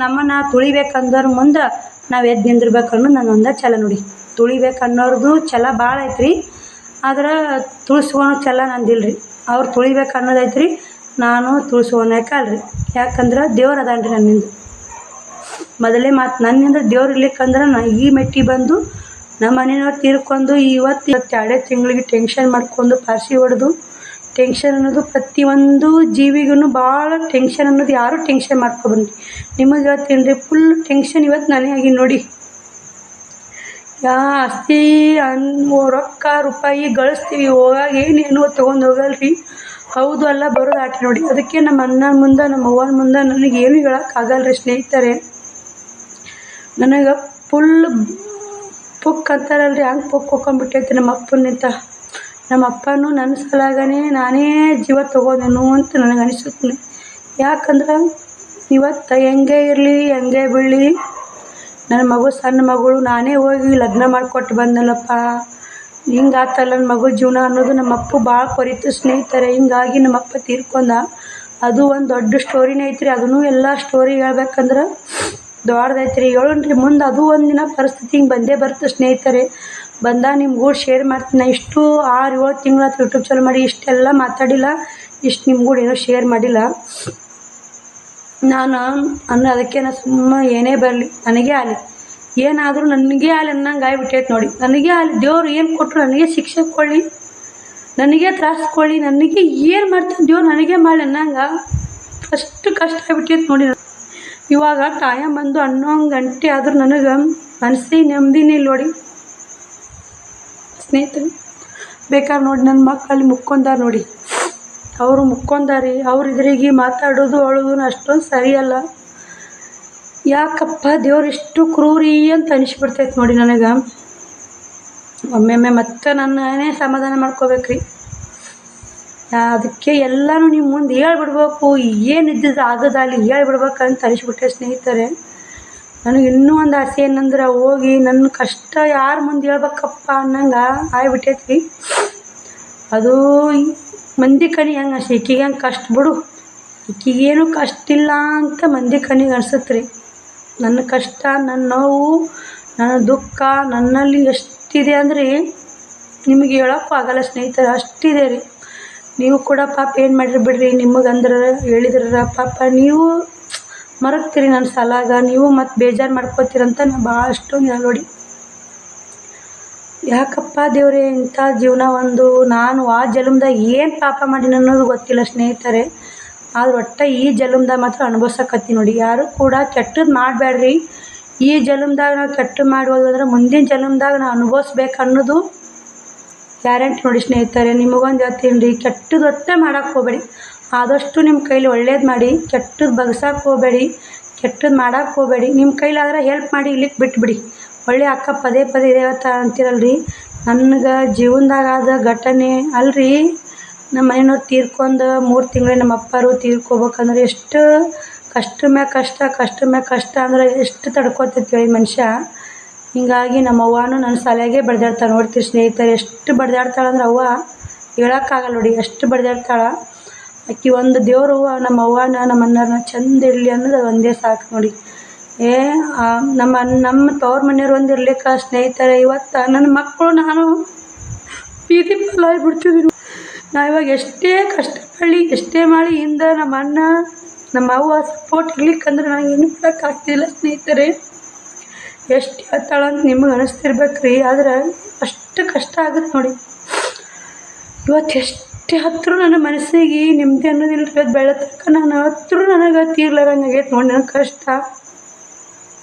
ನಮ್ಮನ್ನು ತುಳಿಬೇಕಂದ್ರೆ ಮುಂದೆ ನಾವು ಎದ್ದು ನಿಂದಿರ್ಬೇಕು ಅನ್ನೋದು ನನ್ನ ಒಂದೇ ಛಲ ನೋಡಿ. ತುಳಿಬೇಕನ್ನೋರ್ದು ಛಲ ಭಾಳ ಐತ್ರಿ. ಆದ್ರೆ ತುಳಿಸ್ಕೊಳೋ ಛಲ ನಂದಿಲ್ಲ ರೀ. ಅವ್ರು ತುಳಿಬೇಕು ಅನ್ನೋದೈತೆ ರೀ, ನಾನು ತುಳಿಸ್ಕೊಳಕಲ್ರಿ. ಯಾಕಂದ್ರೆ ದೇವ್ರು ಅದಾನ ರೀ ನನ್ನಿಂದ. ಮೊದಲೇ ಮಾತು, ನನ್ನಿಂದ ದೇವ್ರು ಇರ್ಲಿಕ್ಕಂದ್ರೆ ನಾ ಈ ಮೆಟ್ಟಿಗೆ ಬಂದು ನಮ್ಮ ಮನೆಯವ್ರು ತೀರ್ಕೊಂಡು ಇವತ್ತು 2 ತಿಂಗಳಿಗೆ ಟೆನ್ಷನ್ ಮಾಡ್ಕೊಂಡು ಪಾರ್ಸಿ ಹೊಡೆದು ಟೆನ್ಷನ್ ಅನ್ನೋದು ಪ್ರತಿಯೊಂದು ಜೀವಿಗೂ ಭಾಳ ಟೆನ್ಷನ್ ಅನ್ನೋದು ಯಾರೂ ಟೆನ್ಷನ್ ಮಾಡ್ಕೊಬಂದ್ರಿ. ನಿಮಗೆ ಹೇಳ್ತೀನಿ ರೀ, ಫುಲ್ ಟೆನ್ಷನ್ ಇವತ್ತು ನಾನೇ ಆಗೀನಿ ನೋಡಿ. ಆಸ್ತಿ ರೊಕ್ಕ ರೂಪಾಯಿ ಗಳಿಸ್ತೀವಿ, ಹೋಗಾಗ ಏನೇನೋ ತೊಗೊಂಡು ಹೋಗಲ್ರಿ. ಹೌದು ಅಲ್ಲ ಬರೋದು ಆಟ ನೋಡಿ. ಅದಕ್ಕೆ ನಮ್ಮ ಅಣ್ಣನ ಮುಂದೆ ನಮ್ಮ ಅವ್ವನ ಮುಂದೆ ನನಗೇನು ಹೇಳೋಕ್ಕಾಗಲ್ರಿ ಸ್ನೇಹಿತರೆ. ನನಗೆ ಫುಲ್ ಪುಕ್ ಅಂತಾರಲ್ರಿ, ಹಂಗೆ ಪುಕ್ ಹೋಗ್ಕೊಂಡ್ಬಿಟ್ಟೈತೆ ನಮ್ಮ ಅಪ್ಪನಿಂದ. ನಮ್ಮ ಅಪ್ಪನೂ ನನ್ನ ಸಲಾಗನೇ ನಾನೇ ಜೀವ ತೊಗೊಂಡೇನು ಅಂತ ನನಗೆ ಅನಿಸುತ್ತೆ. ಯಾಕಂದ್ರೆ ಇವತ್ತು ಹೆಂಗೆ ಇರಲಿ ಹೆಂಗೆ ಬೀಳಲಿ ನನ್ನ ಸಣ್ಣ ಮಗಳು ನಾನೇ ಹೋಗಿ ಲಗ್ನ ಮಾಡಿಕೊಟ್ಟು ಬಂದನಲ್ಲಪ್ಪ. ಹಿಂಗಾತಲ್ಲ ನನ್ನ ಮಗು ಜೀವನ ಅನ್ನೋದು ನಮ್ಮ ಅಪ್ಪ ಭಾಳ ಕೊರಿತು ಸ್ನೇಹಿತರೆ. ಹಿಂಗಾಗಿ ನಮ್ಮ ಅಪ್ಪ ತೀರ್ಕೊಂಡ. ಅದು ಒಂದು ದೊಡ್ಡ ಸ್ಟೋರಿನೇ ಐತ್ರಿ. ಅದನ್ನು ಎಲ್ಲ ಸ್ಟೋರಿ ಹೇಳ್ಬೇಕಂದ್ರೆ ದೊಡ್ಡದೈತ್ರಿ. ಹೇಳೋಣ್ರಿ ಮುಂದೆ. ಅದು ಒಂದಿನ ಪರಿಸ್ಥಿತಿ ಹಿಂಗೆ ಬಂದೇ ಬರುತ್ತೆ ಸ್ನೇಹಿತರೆ. ಬಂದಾಗ ನಿಮ್ಗೂ ಶೇರ್ ಮಾಡ್ತೀನಿ. ಇಷ್ಟು 6-7 ತಿಂಗಳಾಯ್ತು ಯೂಟ್ಯೂಬ್ ಚಾನಲ್ ಮಾಡಿ, ಇಷ್ಟೆಲ್ಲ ಮಾತಾಡಿಲ್ಲ, ಇಷ್ಟು ನಿಮ್ಗೂ ಏನೋ ಶೇರ್ ಮಾಡಿಲ್ಲ ನಾನು ಅದಕ್ಕೆ ಸುಮ್ಮನೆ ಏನೇ ಬರಲಿ ನನಗೆ ಆಗಲಿ, ಏನಾದರೂ ನನಗೆ ಆಗಲಿ ಅನ್ನಂಗೆ ಆಗಿಬಿಟ್ಟೈತೆ ನೋಡಿ. ನನಗೆ ಆಗಲಿ, ದೇವ್ರು ಏನು ಕೊಟ್ಟರು ನನಗೆ ಶಿಕ್ಷೆ ಕೊಡಲಿ, ನನಗೆ ತ್ರಾಸು ಕೊಡಲಿ, ನನಗೆ ಏನು ಮಾಡ್ತೀನಿ ದೇವ್ರು ನನಗೆ ಮಾಡಿ ಅನ್ನಂಗೆ ಅಷ್ಟು ಕಷ್ಟ ಆಗಿಬಿಟ್ಟೈತೆ ನೋಡಿ. ಇವಾಗ ಟೈಮ್ ಬಂದು 11 ಗಂಟೆ ಆದರೂ ನನಗೆ ಮನಸ್ಸಿಗೆ ನೆಮ್ಮದಿನೇ ಇಲ್ಲ ನೋಡಿ ಸ್ನೇಹಿತರೆ. ಬೇಕಾದ್ರೆ ನೋಡಿ ನನ್ನ ಮಕ್ಕಳಲ್ಲಿ ಮುಕ್ಕೊಂಡಾರ ನೋಡಿ, ಅವರು ಮುಕ್ಕೊಂಡಾರಿ. ಅವ್ರ ಇದ್ರಿಗೆ ಮಾತಾಡೋದು ಅಳೋದು ಅಷ್ಟೊಂದು ಸರಿಯಲ್ಲ. ಯಾಕಪ್ಪ ದೇವ್ರು ಇಷ್ಟು ಕ್ರೂರಿ ಅಂತ ಅನಿಸ್ಬಿಡ್ತೈತೆ ನೋಡಿ ನನಗೆ. ಒಮ್ಮೊಮ್ಮೆ ಮತ್ತೆ ನನ್ನೇ ಸಮಾಧಾನ ಮಾಡ್ಕೋಬೇಕ್ರಿ. ಅದಕ್ಕೆ ಎಲ್ಲನೂ ನಿಮ್ಮ ಮುಂದೆ ಹೇಳ್ಬಿಡ್ಬೇಕು, ಏನಿದ್ದದ್ದು ಆಗೋದಲ್ಲಿ ಹೇಳ್ಬಿಡ್ಬೇಕಂತ ಅನಿಸ್ಬಿಟ್ಟೆ ಸ್ನೇಹಿತರೆ. ನನಗೆ ಇನ್ನೂ ಒಂದು ಆಸೆ ಏನಂದ್ರೆ ಹೋಗಿ ನನ್ನ ಕಷ್ಟ ಯಾರ ಮುಂದೆ ಹೇಳ್ಬೇಕಪ್ಪ ಅನ್ನಂಗೆ ಆಗ್ಬಿಟ್ಟೈತಿ. ಅದು ಮಂದಿ ಕಣ್ಣಿಗೆ ಹೆಂಗೆ ಅನ್ಸಿ, ಈಕಿಗೆ ಹೆಂಗೆ ಕಷ್ಟ ಬಿಡು, ಈಕಿಗೇನು ಕಷ್ಟ ಇಲ್ಲ ಅಂತ ಮಂದಿ ಕಣ್ಣಿಗೆ ಅನ್ಸುತ್ತೆ ರೀ. ನನ್ನ ಕಷ್ಟ, ನನ್ನ ನೋವು, ನನ್ನ ದುಃಖ ನನ್ನಲ್ಲಿ ಎಷ್ಟಿದೆ ಅಂದರೆ ನಿಮಗೆ ಹೇಳೋಕ್ಕೂ ಆಗಲ್ಲ ಸ್ನೇಹಿತರೆ, ಅಷ್ಟಿದೆ ರೀ. ನೀವು ಕೂಡ ಪಾಪ ಏನು ಮಾಡಿರಿ ಬಿಡ್ರಿ, ನಿಮಗಂದ್ರೆ ಹೇಳಿದ್ರರ ಪಾಪ ನೀವು ಮರಗ್ತೀರಿ ನನ್ನ ಸಲಾಗ, ನೀವು ಮತ್ತು ಬೇಜಾರು ಮಾಡ್ಕೋತೀರಂತ ನಾನು ಭಾಳಷ್ಟು ನೋಡಿ. ಯಾಕಪ್ಪ ದೇವ್ರೇ ಇಂಥ ಜೀವನ ಒಂದು, ನಾನು ಆ ಜನ್ಮದಾಗ ಏನು ಪಾಪ ಮಾಡೀನಿ ಅನ್ನೋದು ಗೊತ್ತಿಲ್ಲ ಸ್ನೇಹಿತರೆ. ಆದ್ರೆ ಒಟ್ಟು ಈ ಜನ್ಮದಾಗ ಮಾತ್ರ ಅನುಭವಿಸಕತ್ತೀನಿ ನೋಡಿ. ಯಾರು ಕೂಡ ಕೆಟ್ಟದ್ದು ಮಾಡಬೇಡ್ರಿ. ಈ ಜನ್ಮದಾಗ ನಾವು ಕೆಟ್ಟದ್ದು ಮಾಡಿ ಹೋದ್ರೆ ಮುಂದಿನ ಜನ್ಮದಾಗ ನಾವು ಅನುಭವಿಸ್ಬೇಕು ಅನ್ನೋದು ಗ್ಯಾರಂಟಿ ನೋಡಿ ಸ್ನೇಹಿತರೆ. ನಿಮಗೊಂದು ಹೇಳ್ತೀನಿ ರೀ, ಕೆಟ್ಟದ್ದು ಒಟ್ಟೆ ಮಾಡೋಕ್ಕೆ ಹೋಗಬೇಡಿ. ಆದಷ್ಟು ನಿಮ್ಮ ಕೈಲಿ ಒಳ್ಳೇದು ಮಾಡಿ, ಕೆಟ್ಟದ್ದು ಬಗ್ಸಕ್ಕೆ ಹೋಗಬೇಡಿ, ಕೆಟ್ಟದ್ದು ಮಾಡೋಕ್ಕೆ ಹೋಗಬೇಡಿ. ನಿಮ್ಮ ಕೈಲಾದ್ರೆ ಹೆಲ್ಪ್ ಮಾಡಿ ಇಲ್ಲಿಗೆ ಬಿಟ್ಬಿಡಿ. ಒಳ್ಳೆ ಅಕ್ಕ ಪದೇ ಪದೇ ಇದೇ ಅಂತೀರಲ್ರಿ. ನನಗೆ ಜೀವನದಾಗ ಆದ ಘಟನೆ ಅಲ್ರಿ, ನಮ್ಮ ಮನೆಯವ್ರು ತೀರ್ಕೊಂಡು 3 ತಿಂಗಳೇ ನಮ್ಮ ಅಪ್ಪರು ತೀರ್ಕೋಬೇಕಂದ್ರೆ ಎಷ್ಟು ಕಷ್ಟ ಮ್ಯಾಗ ಕಷ್ಟ, ಕಷ್ಟ ಮ್ಯಾಗ ಕಷ್ಟ ಅಂದ್ರೆ ಎಷ್ಟು ತಡ್ಕೊತೈತಿ ಹೇಳಿ ಮನುಷ್ಯ. ಹೀಗಾಗಿ ನಮ್ಮ ಅವ್ವನೂ ನನ್ನ ಸಲಹೆಗೆ ಬಡ್ದಾಡ್ತಾಳೆ ನೋಡ್ತೀರಿ ಸ್ನೇಹಿತರೆ. ಎಷ್ಟು ಬಡ್ದಾಡ್ತಾಳೆ ಅಂದ್ರೆ ಅವ್ವ ಹೇಳೋಕ್ಕಾಗಲ್ಲ ನೋಡಿ, ಎಷ್ಟು ಬಡ್ದಾಡ್ತಾಳೆ. ಆಕಿ ಒಂದು ದೇವರು ನಮ್ಮ ಅವ್ವನ ನಮ್ಮ ಅಣ್ಣರನ್ನ ಚಂದ ಇರಲಿ ಅನ್ನೋದು ಅದು ಒಂದೇ ಸಾಕು ನೋಡಿ. ನಮ್ಮ ತವ್ರ ಮನೆಯವ್ರು ಒಂದು ಇರ್ಲಿಕ್ಕೆ ಸ್ನೇಹಿತರೆ, ಇವತ್ತು ನನ್ನ ಮಕ್ಕಳು ನಾನು ಬೀದಿ ಪಾಲಾಗ್ಬಿಡ್ತಿದ್ರು. ನಾವು ಇವಾಗ ಎಷ್ಟೇ ಕಷ್ಟಪಡಲಿ, ಎಷ್ಟೇ ಮಾಡಿ ಹಿಂದೆ ನಮ್ಮ ಅಣ್ಣ ನಮ್ಮ ಅವ್ವ ಸಪೋರ್ಟ್ ಇರ್ಲಿಕ್ಕಂದ್ರೆ ನನಗೇನು ಮಾಡೋಕ್ಕಾಗ್ತಿಲ್ಲ ಸ್ನೇಹಿತರೆ. ಎಷ್ಟು ಹೇಳ್ತಾಳಂತ ನಿಮಗೆ ಅನಿಸ್ತಿರ್ಬೇಕು ರೀ, ಆದ್ರೆ ಅಷ್ಟು ಕಷ್ಟ ಆಗುತ್ತೆ ನೋಡಿ. ಇವತ್ತು ಎಷ್ಟೇ ಹತ್ತಿರ ನನ್ನ ಮನಸ್ಸಿಗೆ ನೆಮ್ಮದಿ ಅನ್ನೋದಿಲ್ಲ ರೀ. ಅದು ಬೆಳೆ ತನಕ ನಾನು ಹತ್ತಿರ ನನಗೆ ತೀರ್ಲಾರಂಗೆ ಆಗೈತೆ ನೋಡಿ ನನ್ನ ಕಷ್ಟ.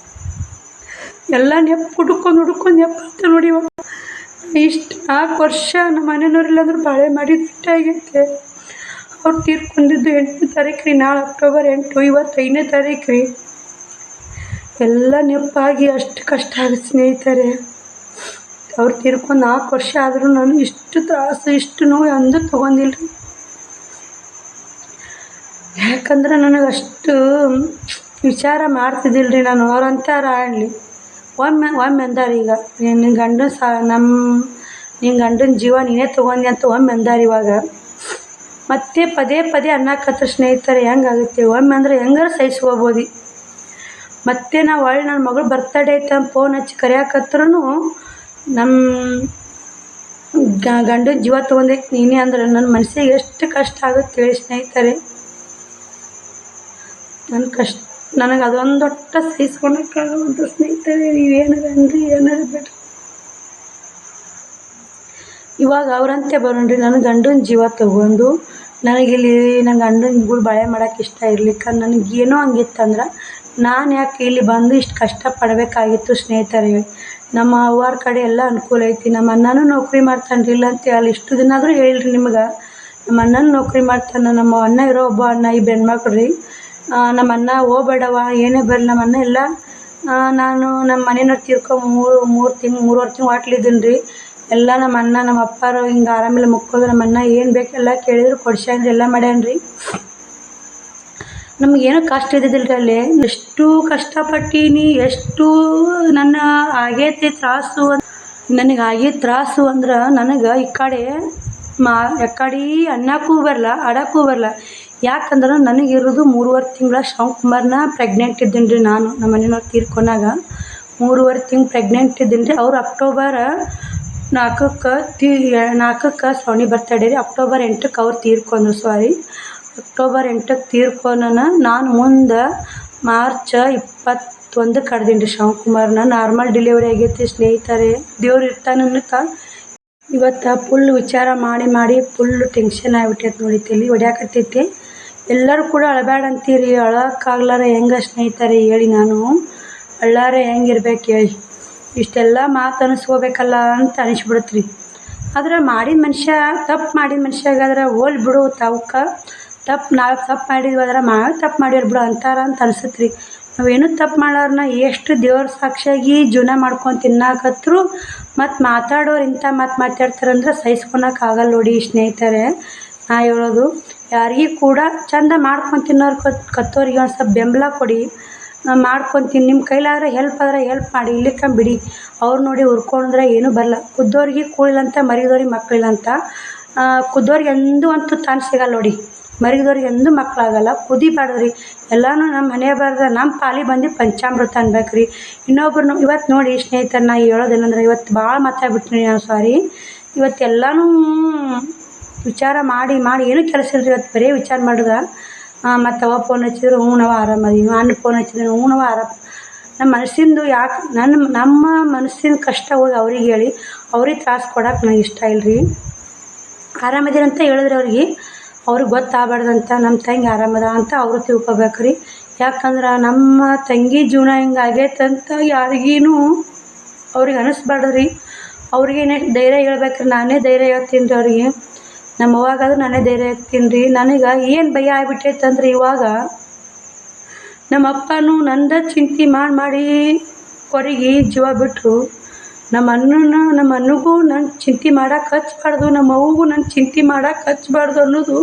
ಎಲ್ಲ ಹುಡ್ಕೊಂಡು ನೆಪ್ಪ ನೋಡಿ. ಇವಾಗ ಇಷ್ಟು 4 ವರ್ಷ ನಮ್ಮ ಮನೆಯವ್ರಿಲ್ಲಾಂದ್ರೆ ಬಾಳೆ ಮಾಡಿ ಆಗೈತೆ. ಅವ್ರು ತೀರ್ಕೊಂಡಿದ್ದು 8ನೇ ತಾರೀಕು ರೀ, ನಾಳೆ ಅಕ್ಟೋಬರ್ 8, ಇವತ್ತು 5ನೇ ತಾರೀಕು ರೀ. ಎಲ್ಲ ನೆಪ್ಪಾಗಿ ಅಷ್ಟು ಕಷ್ಟ ಆಗುತ್ತೆ ಸ್ನೇಹಿತರೆ. ಅವ್ರು ತೀರ್ಕೊಂಡು 4 ವರ್ಷ ಆದರೂ ನಾನು ಇಷ್ಟು ತ್ರಾಸು, ಇಷ್ಟು ನೋವು ಅಂದು ತೊಗೊಂಡಿಲ್ಲ ರೀ. ಯಾಕಂದ್ರೆ ನನಗೆ ಅಷ್ಟು ವಿಚಾರ ಮಾಡ್ತಿದ್ದಿಲ್ಲ ರೀ ನಾನು. ಅವ್ರಂತಾರ ಆಗಲಿ ಒಮ್ಮೆ ಅಂದಾರ, ಈಗ ನಿನ್ನ ಗಂಡನ ನಿನ್ನ ಗಂಡನ ಜೀವ ನೀನೇ ತೊಗೊಂಡಿ ಅಂತ ಒಮ್ಮೆ ಅಂದಾರ. ಇವಾಗ ಮತ್ತೆ ಪದೇ ಪದೇ ಅನ್ನಕತ್ರ ಸ್ನೇಹಿತರೆ. ಹೆಂಗಾಗುತ್ತೆ ಒಮ್ಮೆ ಅಂದರೆ ಹೆಂಗಾರ ಸಹಿಸ್ಕೋಬೋದು. ಮತ್ತು ನಾವು ಒಳ್ಳೆ ನನ್ನ ಮಗಳು ಬರ್ತಡೇ ಐತೆ ಅಂತ ಫೋನ್ ಹಚ್ಚಿ ಕರೆಯಾಕತ್ರೂ ನಮ್ಮ ಗಂಡನ ಜೀವ ತೊಗೊಂಡೈತೆ ನೀನೇ ಅಂದ್ರೆ ನನ್ನ ಮನಸ್ಸಿಗೆ ಎಷ್ಟು ಕಷ್ಟ ಆಗುತ್ತೆ ಹೇಳಿ ಸ್ನೇಹಿತರೆ. ನನ್ನ ಕಷ್ಟ ನನಗೆ ಅದೊಂದು ಒಟ್ಟು ಸಹಿಸ್ಕೊಳಕ್ಕಾಗಲ್ಲ ಸ್ನೇಹಿತರೆ. ನೀವೇನಾರ ಅಂದ್ರಿ ಏನಾರ ಬಿಡ್ರಿ. ಇವಾಗ ಅವ್ರಂತೆ ಬರೋಣ್ರಿ, ನನ್ನ ಗಂಡನ ಜೀವ ತೊಗೊಂಡು ನನಗಿಲ್ಲಿ ನನ್ನ ಗಂಡನ ಬಾಳೆ ಮಾಡೋಕೆ ಇಷ್ಟ ಇರ್ಲಿಕ್ಕೆ ನನಗೇನೋ ಹಂಗಿತ್ತಂದ್ರೆ ನಾನು ಯಾಕೆ ಇಲ್ಲಿ ಬಂದು ಇಷ್ಟು ಕಷ್ಟಪಡಬೇಕಾಗಿತ್ತು ಸ್ನೇಹಿತರೆ. ನಮ್ಮ ಅವ್ವಾರ ಕಡೆ ಎಲ್ಲ ಅನುಕೂಲ ಐತಿ. ನಮ್ಮ ಅಣ್ಣನೂ ನೌಕರಿ ಮಾಡ್ತಾನೆ ರೀ, ಇಲ್ಲ ಅಂತ ಹೇಳಿ ಇಷ್ಟು ದಿನ ಆದರೂ ಹೇಳಿರಿ ನಿಮ್ಗೆ. ನಮ್ಮ ಅಣ್ಣನ ನೌಕರಿ ಮಾಡ್ತಾನೆ. ನಮ್ಮ ಅಣ್ಣ ಇರೋ ಒಬ್ಬ ಅಣ್ಣ, ಈ ಹೆಣ್ಮಕ್ಳು ರೀ. ನಮ್ಮ ಅಣ್ಣ ಹೋಗ್ಬೇಡವ ಏನೇ ಬರಲಿ, ನಮ್ಮ ಅಣ್ಣ ಎಲ್ಲ ನಾನು ನಮ್ಮ ಮನೆಯವ್ರು ತೀರ್ಕೊಂಡು 3 ತಿಂಗಳು ಹೋಟ್ಲಿದ್ದೀನಿ ರೀ. ಎಲ್ಲ ನಮ್ಮ ಅಣ್ಣ ನಮ್ಮ ಅಪ್ಪಾರು ಹಿಂಗೆ ಆರಾಮಿಲ್ಲ ಮುಕ್ಕೋದು. ನಮ್ಮ ಅಣ್ಣ ಏನು ಬೇಕೆಲ್ಲ ಕೇಳಿದ್ರು ಕೊಡ್ಸ್ಯಾನ್ರಿ, ಎಲ್ಲ ಮಾಡ್ಯಾನ್ರಿ. ನಮಗೇನೋ ಕಷ್ಟ ಇದ್ದಿದ್ದಿಲ್ಲ ರೀ ಅಲ್ಲಿ. ಎಷ್ಟು ಕಷ್ಟಪಟ್ಟೀನಿ, ಎಷ್ಟು ನನ್ನ ಆಗೈತಿ ತ್ರಾಸು. ನನಗೆ ಆಗೈತೆ ತ್ರಾಸು ಅಂದ್ರೆ ನನಗೆ ಈ ಕಡೆ ಯಾಕಡೆ ಅನ್ನಕ್ಕೂ ಬರಲ್ಲ, ಆಡೋಕ್ಕೂ ಬರಲ್ಲ. ಯಾಕಂದ್ರೆ ನನಗಿರೋದು 3.5 ತಿಂಗಳ ಶಿವಕುಮಾರ್ನ ಪ್ರೆಗ್ನೆಂಟ್ ಇದ್ದೀನಿ ರೀ ನಾನು. ನಮ್ಮ ಮನೆಯವ್ರು ತೀರ್ಕೊಂಡಾಗ 3.5 ತಿಂಗಳು ಪ್ರೆಗ್ನೆಂಟ್ ಇದ್ದೀನಿ ರೀ. ಅವ್ರು ಅಕ್ಟೋಬರ್ 4ಕ್ಕೆ ಸೋನಿ ಬರ್ತಡೇ ರೀ. ಅಕ್ಟೋಬರ್ 8ಕ್ಕೆ ಅವ್ರು ತೀರ್ಕೊಂಡ್ರು. ಅಕ್ಟೋಬರ್ 8ಕ್ಕೆ ತೀರ್ಕೊಂಡನ. ನಾನು ಮುಂದೆ ಮಾರ್ಚ್ 21ಕ್ಕೆ ಕಡ್ದೀನಿ ರೀ ಶಿವಕುಮಾರ್ನ. ನಾರ್ಮಲ್ ಡೆಲಿವರಿ ಆಗೈತಿ ಸ್ನೇಹಿತರೆ. ದೇವ್ರು ಇರ್ತಾನೆ ಅನ್ನಕ್ಕೆ ಇವತ್ತು ಫುಲ್ ವಿಚಾರ ಮಾಡಿ ಫುಲ್ ಟೆನ್ಷನ್ ಆಗಿಬಿಟ್ಟೈತೆ ನೋಡಿ. ತಲೆ ಹೊಡ್ಯಾಕತ್ತೈತಿ. ಎಲ್ಲರೂ ಕೂಡ ಅಳಬೇಡ ಅಂತೀರಿ, ಅಳೋಕ್ಕಾಗ್ಲಾರ ಹೆಂಗೆ ಸ್ನೇಹಿತರೆ ಹೇಳಿ. ನಾನು ಅಳ್ಳಾರೆ ಹೆಂಗಿರ್ಬೇಕು ಹೇಳಿ. ಇಷ್ಟೆಲ್ಲ ಮಾತು ಅನಿಸ್ಕೋಬೇಕಲ್ಲ ಅಂತ ಅನಿಸ್ಬಿಡುತ್ತೆ ರೀ. ಆದ್ರೆ ಮಾಡಿದ ಮನುಷ್ಯ ತಪ್ಪು ಮಾಡಿದ ಮನುಷ್ಯಾಗಾದ್ರೆ ಹೋಲ್ ಬಿಡು ತಾವಕ್ಕೆ ನಾವು ತಪ್ಪು ಮಾಡಿದ್ವಿ ಆದ್ರೆ ತಪ್ಪು ಮಾಡ್ಯಾರ ಬಿಡು ಅಂತಾರ ಅಂತ ಅನ್ಸುತ್ತೆ ರೀ. ನಾವೇನು ತಪ್ಪು ಮಾಡೋರನ್ನ ಎಷ್ಟು ದೇವ್ರ ಸಾಕ್ಷಿಯಾಗಿ ಜೀವನ ಮಾಡ್ಕೊಂಡು ತಿನ್ನಾಕತ್ರು ಮತ್ತು ಮಾತಾಡೋರು ಇಂಥ ಮಾತಾಡ್ತಾರಂದ್ರೆ ಸಹಿಸ್ಕೊಳಕ್ಕಾಗಲ್ಲ ನೋಡಿ ಸ್ನೇಹಿತರೆ. ನಾ ಹೇಳೋದು ಯಾರಿಗೂ ಕೂಡ ಚಂದ ಮಾಡ್ಕೊಂಡು ತಿನ್ನೋರು ಕತ್ತೋರಿಗೆ ಒಂದು ಸ್ವಲ್ಪ ಬೆಂಬಲ ಕೊಡಿ. ಮಾಡ್ಕೊತೀನಿ ನಿಮ್ಮ ಕೈಲಾದ್ರೆ ಹೆಲ್ಪ್ ಆದರೆ ಹೆಲ್ಪ್ ಮಾಡಿ, ಇಲ್ಲಿಕ್ಕ ಬಿಡಿ. ಅವ್ರು ನೋಡಿ ಹುರ್ಕೊಂಡ್ರೆ ಏನೂ ಬರಲ್ಲ. ಕುದ್ದೋರಿಗೆ ಕೂಳಿಲ್ಲಂತ ಮರಿದೋರಿಗೆ ಮಕ್ಕಳಿಲ್ಲ ಅಂತ. ಕುದ್ದೋರಿಗೆ ಎಂದೂ ಅಂತೂ ತಾನು ಸಿಗಲ್ಲ ನೋಡಿ, ಮರಿದೋರಿಗೆ ಎಂದೂ ಮಕ್ಕಳಾಗಲ್ಲ. ಕುದಿಬಾರ್ದು ರೀ. ಎಲ್ಲನೂ ನಮ್ಮ ಹಣೆ ಬರದ ನಮ್ಮ ಪಾಲಿಗೆ ಬಂದು ಪಂಚಾಮೃತ ಅನ್ಬೇಕು ರೀ. ಇನ್ನೊಬ್ರು ಇವತ್ತು ನೋಡಿ ಸ್ನೇಹಿತರೆ, ನಾ ಹೇಳೋದೇನಂದ್ರೆ ಇವತ್ತು ಭಾಳ ಮಾತಾಡ್ಬಿಟ್ರಿ ನಾನು ಸಾರಿ. ಇವತ್ತೆಲ್ಲನೂ ವಿಚಾರ ಮಾಡಿ ಏನೂ ಕೆಲಸ ಇಲ್ರಿ. ಇವತ್ತು ಬರೀ ವಿಚಾರ ಮಾಡಿದ. ಮತ್ತು ಅವ ಫೋನ್ ಹಚ್ಚಿದ್ರು ಹ್ಞೂ ನಾವು ಆರಾಮದೀವಿ, ನಾನು ಫೋನ್ ಹಚ್ಚಿದ್ರೆ ಹ್ಞೂ ನಾವು ಆರಾಮ. ನಮ್ಮ ಮನಸ್ಸಿಂದು ಯಾಕೆ ನಮ್ಮ ಮನಸ್ಸಿನ ಕಷ್ಟ ಹೋಗಿ ಅವ್ರಿಗೆ ಹೇಳಿ ಅವ್ರಿಗೆ ತ್ರಾಸು ಕೊಡೋಕೆ ನನಗೆ ಇಷ್ಟ ಇಲ್ಲ ರೀ. ಆರಾಮದಿರಂತ ಹೇಳಿದ್ರೆ ಅವ್ರಿಗೆ ಗೊತ್ತಾಗಬಾರ್ದಂತ ನಮ್ಮ ತಂಗಿ ಆರಾಮದ ಅಂತ ಅವರು ತಿಳ್ಕೊಬೇಕು ರೀ. ಯಾಕಂದ್ರೆ ನಮ್ಮ ತಂಗಿ ಜೀವನ ಹಿಂಗೆ ಆಗೈತಂತ ಯಾರಿಗೂ ಅವ್ರಿಗೆ ಅನ್ನಿಸ್ಬಾರ್ದು ರೀ. ಅವ್ರಿಗೇನೆ ಧೈರ್ಯ ಹೇಳ್ಬೇಕ್ರಿ. ನಾನೇ ಧೈರ್ಯ ಹೇಳ್ತೀನಿ ರೀ ಅವ್ರಿಗೆ. ನಮ್ಮ ಅವ್ವಾಗಾದ್ರೂ ನಾನೇ ಧೈರ್ಯ ಹೇಳ್ತೀನಿ ರೀ. ನನಗೆ ಏನು ಭಯ ಆಗ್ಬಿಟ್ಟೈತಂದ್ರೆ ಇವಾಗ ನಮ್ಮ ಅಪ್ಪನೂ ನಂದು ಚಿಂತೆ ಮಾಡಿ ಕೊರಗಿ ಜೀವ ಬಿಟ್ಟರು. ನಮ್ಮ ಅಣ್ಣಗೂ ನಾನು ಚಿಂತೆ ಮಾಡೋಕೆ ಹಚ್ಬಾರ್ದು, ನಮ್ಮ ಅವ್ವಗೂ ನಾನು ಚಿಂತೆ ಮಾಡೋಕೆ ಹಚ್ಬಾರ್ದು ಅನ್ನೋದು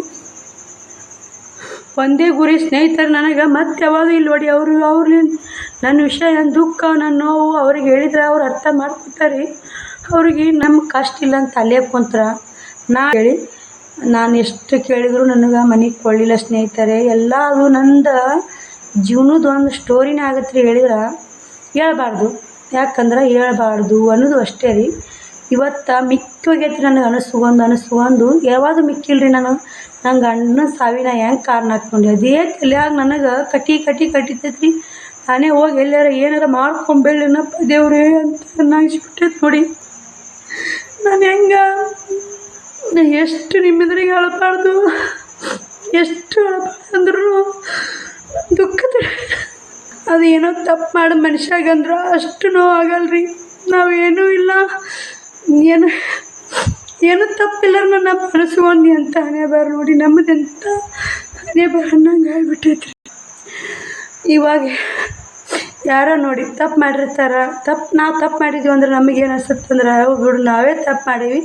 ಒಂದೇ ಗುರಿ ಸ್ನೇಹಿತರು ನನಗೆ. ಮತ್ತೆ ಯಾವಾಗ ಇಲ್ಲಿ ನೋಡಿ ಅವ್ರು ನನ್ನ ವಿಷಯ, ನನ್ನ ದುಃಖ, ನನ್ನ ನೋವು ಅವ್ರಿಗೆ ಹೇಳಿದ್ರೆ ಅವ್ರು ಅರ್ಥ ಮಾಡ್ಕೊತಾರೆ. ಅವ್ರಿಗೆ ನಮ್ಮ ಕಷ್ಟ ಇಲ್ಲ ಅಂತ ಅಲ್ಲೇ ಕುಂತ್ರ ನಾನು ಎಷ್ಟು ಕೇಳಿದ್ರು ನನಗೆ ಮನೆಗೆ ಕೊಳ್ಳಿಲ್ಲ ಸ್ನೇಹಿತರೆ. ಎಲ್ಲ ಅದು ನಂದು ಜೀವನದ ಒಂದು ಸ್ಟೋರಿನೇ ಆಗತ್ತೆ ರೀ. ಹೇಳಿದ್ರೆ ಹೇಳ್ಬಾರ್ದು, ಯಾಕಂದ್ರೆ ಹೇಳ್ಬಾರ್ದು ಅನ್ನೋದು ಅಷ್ಟೇ ರೀ. ಇವತ್ತು ಮಿಕ್ಕೋಗೈತಿ ನನಗೆ ಅನಿಸ್ಕೊಂಡು ಯಾವಾಗ ಮಿಕ್ಕಿಲ್ರಿ. ನನ್ನ ಗಂಡನ ಸಾವಿನ ಹೆಂಗೆ ಕಾರಣ ಹಾಕ್ಕೊಂಡೆ ಅದೇ ತಲೆಯಾಗ ನನಗೆ ಕಟ್ಟಿತೈತ್ರಿ. ನಾನೇ ಹೋಗಿ ಎಲ್ಲಾರ ಏನಾರ ಮಾಡ್ಕೊಂಬೇಡನಪ್ಪ ದೇವ್ರೇ ಅಂತ ಅನಿಸ್ಬಿಟ್ಟೈತೆ ನೋಡಿ. ನಾನು ಎಷ್ಟು ನಿಮ್ಮೆದುರಿಗೆ ಅಳಬಾರ್ದು, ಎಷ್ಟು ಅಳಬಾರ್ದು ಅಂದ್ರೂ ದುಃಖದ ಅದು ಏನೋ ತಪ್ಪು ಮಾಡೋ ಮನುಷ್ಯಾಗಂದ್ರೆ ಅಷ್ಟು ನೋವು ಆಗಲ್ರಿ. ನಾವೇನೂ ಇಲ್ಲ, ಏನೂ ತಪ್ಪಿಲ್ಲರ ನನ್ನ ಮನಸ್ಸುಗೊಂಡು ಅಂತ ಹಣೆ ಬರ ನೋಡಿ. ನಮ್ಮದೆಂತ ಹಣೆ ಬರ ಅನ್ನಂಗೆ ಆಗ್ಬಿಟ್ಟೈತ್ರಿ. ಇವಾಗ ಯಾರೋ ನೋಡಿ ತಪ್ಪು ಮಾಡಿರ್ತಾರ, ನಾವು ತಪ್ಪು ಮಾಡಿದ್ವಿ ಅಂದ್ರೆ ನಮಗೇನು ಅನಿಸುತ್ತೆ ಅಂದ್ರೆ ಬಿಡು ನಾವೇ ತಪ್ಪು ಮಾಡೀವಿ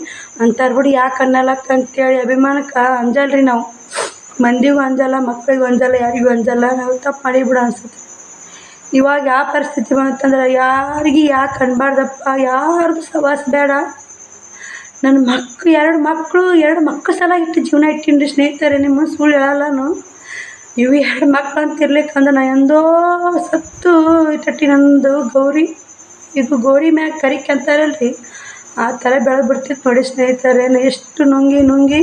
ಅಂತಾರೆ ಬಿಡು, ಯಾಕೆ ಅನ್ನಲಕ್ಕ ಅಂತೇಳಿ ಅಭಿಮಾನಕ್ಕೆ ಅಂಜಲ್ರಿ ನಾವು. ಮಂದಿಗೂ ಅಂಜಲ್ಲ, ಮಕ್ಕಳಿಗೂ ಅಂಜಲ್ಲ, ಯಾರಿಗೂ ಅಂಜಲ್ಲ. ನಾವು ತಪ್ಪು ಮಾಡಿಬಿಡು ಅನ್ಸುತ್ತೆ. ಇವಾಗ ಯಾವ ಪರಿಸ್ಥಿತಿ ಬಂತಂದ್ರೆ ಯಾರಿಗೆ ಯಾಕೆ ಅನ್ಬಾರ್ದಪ್ಪ, ಯಾರ್ದು ಸವಾಸ ಬೇಡ. ನನ್ನ ಎರಡು ಮಕ್ಕಳು ಸಲ ಇಟ್ಟು ಜೀವನ ಇಟ್ಟೀನಿ ರೀ ಸ್ನೇಹಿತರೆ. ನಿಮ್ಮ ಸುಳ್ಳು ಹೇಳಲ್ಲನು. ಇವು 2 ಮಕ್ಳು ಅಂತ ಇರ್ಲಿಕ್ಕಂದ್ರೆ ನಾ ಎಂದೋ ಸತ್ತು ಇಟ್ಟಟ್ಟಿ. ನಂದು ಗೌರಿ ಮ್ಯಾಗ ಕರಿಕೆ ಅಂತಾರಲ್ರಿ, ಆ ಥರ ಬೆಳೆದ್ಬಿಡ್ತಿತ್ತು ನೋಡಿ ಸ್ನೇಹಿತರೆ. ಎಷ್ಟು ನುಂಗಿ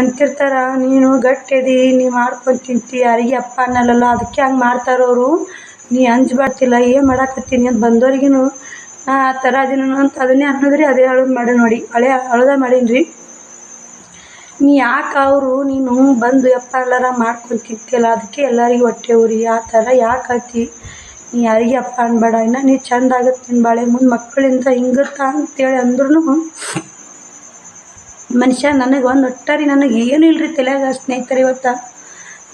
ಅಂತಿರ್ತಾರ, ನೀನು ಗಟ್ಟಿದಿ, ನೀ ಮಾಡ್ಕೊಂಡು ತಿಂತಿ, ಯಾರಿಗೆ ಅಪ್ಪ ಅನ್ನಲ್ಲ, ಅದಕ್ಕೆ ಹಂಗೆ ಮಾಡ್ತಾರವರು, ನೀ ಅಂಜಬಾರ್ತಿಲ್ಲ, ಏನು ಮಾಡಾಕತ್ತೀನಿ ಅಂತ ಬಂದವ್ರಿಗೂ ಆ ಥರ ಅದೇನು ಅಂತ ಅದನ್ನೇ ಅನ್ನೋದ್ರಿ. ಅದೇ ಅಳೋದು ಮಾಡಿ ನೋಡಿ, ಅಳೋದ ಮಾಡೀನಿ ರೀ. ನೀ ಯಾಕೆ ನೀನು ಬಂದು ಯಪ್ಪ ಎಲ್ಲಾರ ಮಾಡ್ಕೊಂಡು ತಿಂತಿಯಲ್ಲ, ಅದಕ್ಕೆ ಎಲ್ಲರಿಗೂ ಹೊಟ್ಟೆ ಉರಿ. ಆ ಥರ ಯಾಕೆ ಆತಿ, ನೀ ಯಾರಿಗೆ ಅಪ್ಪ ಅನ್ಬೇಡ, ಇನ್ನು ನೀ ಚಂದ ಆಗುತ್ತೆ ನಿನ್ನ ಬಾಳೆ ಮುಂದೆ ಮಕ್ಕಳಿಂದ ಹಿಂಗತ್ತಾ ಅಂತೇಳಿ ಅಂದ್ರೂ ಮನುಷ್ಯ. ನನಗೆ ಒಂದು ಒಟ್ಟಾರಿ ನನಗೆ ಏನೂ ಇಲ್ಲರಿ ತಲೆಯಾಗ ಸ್ನೇಹಿತರೆ. ಇವತ್ತು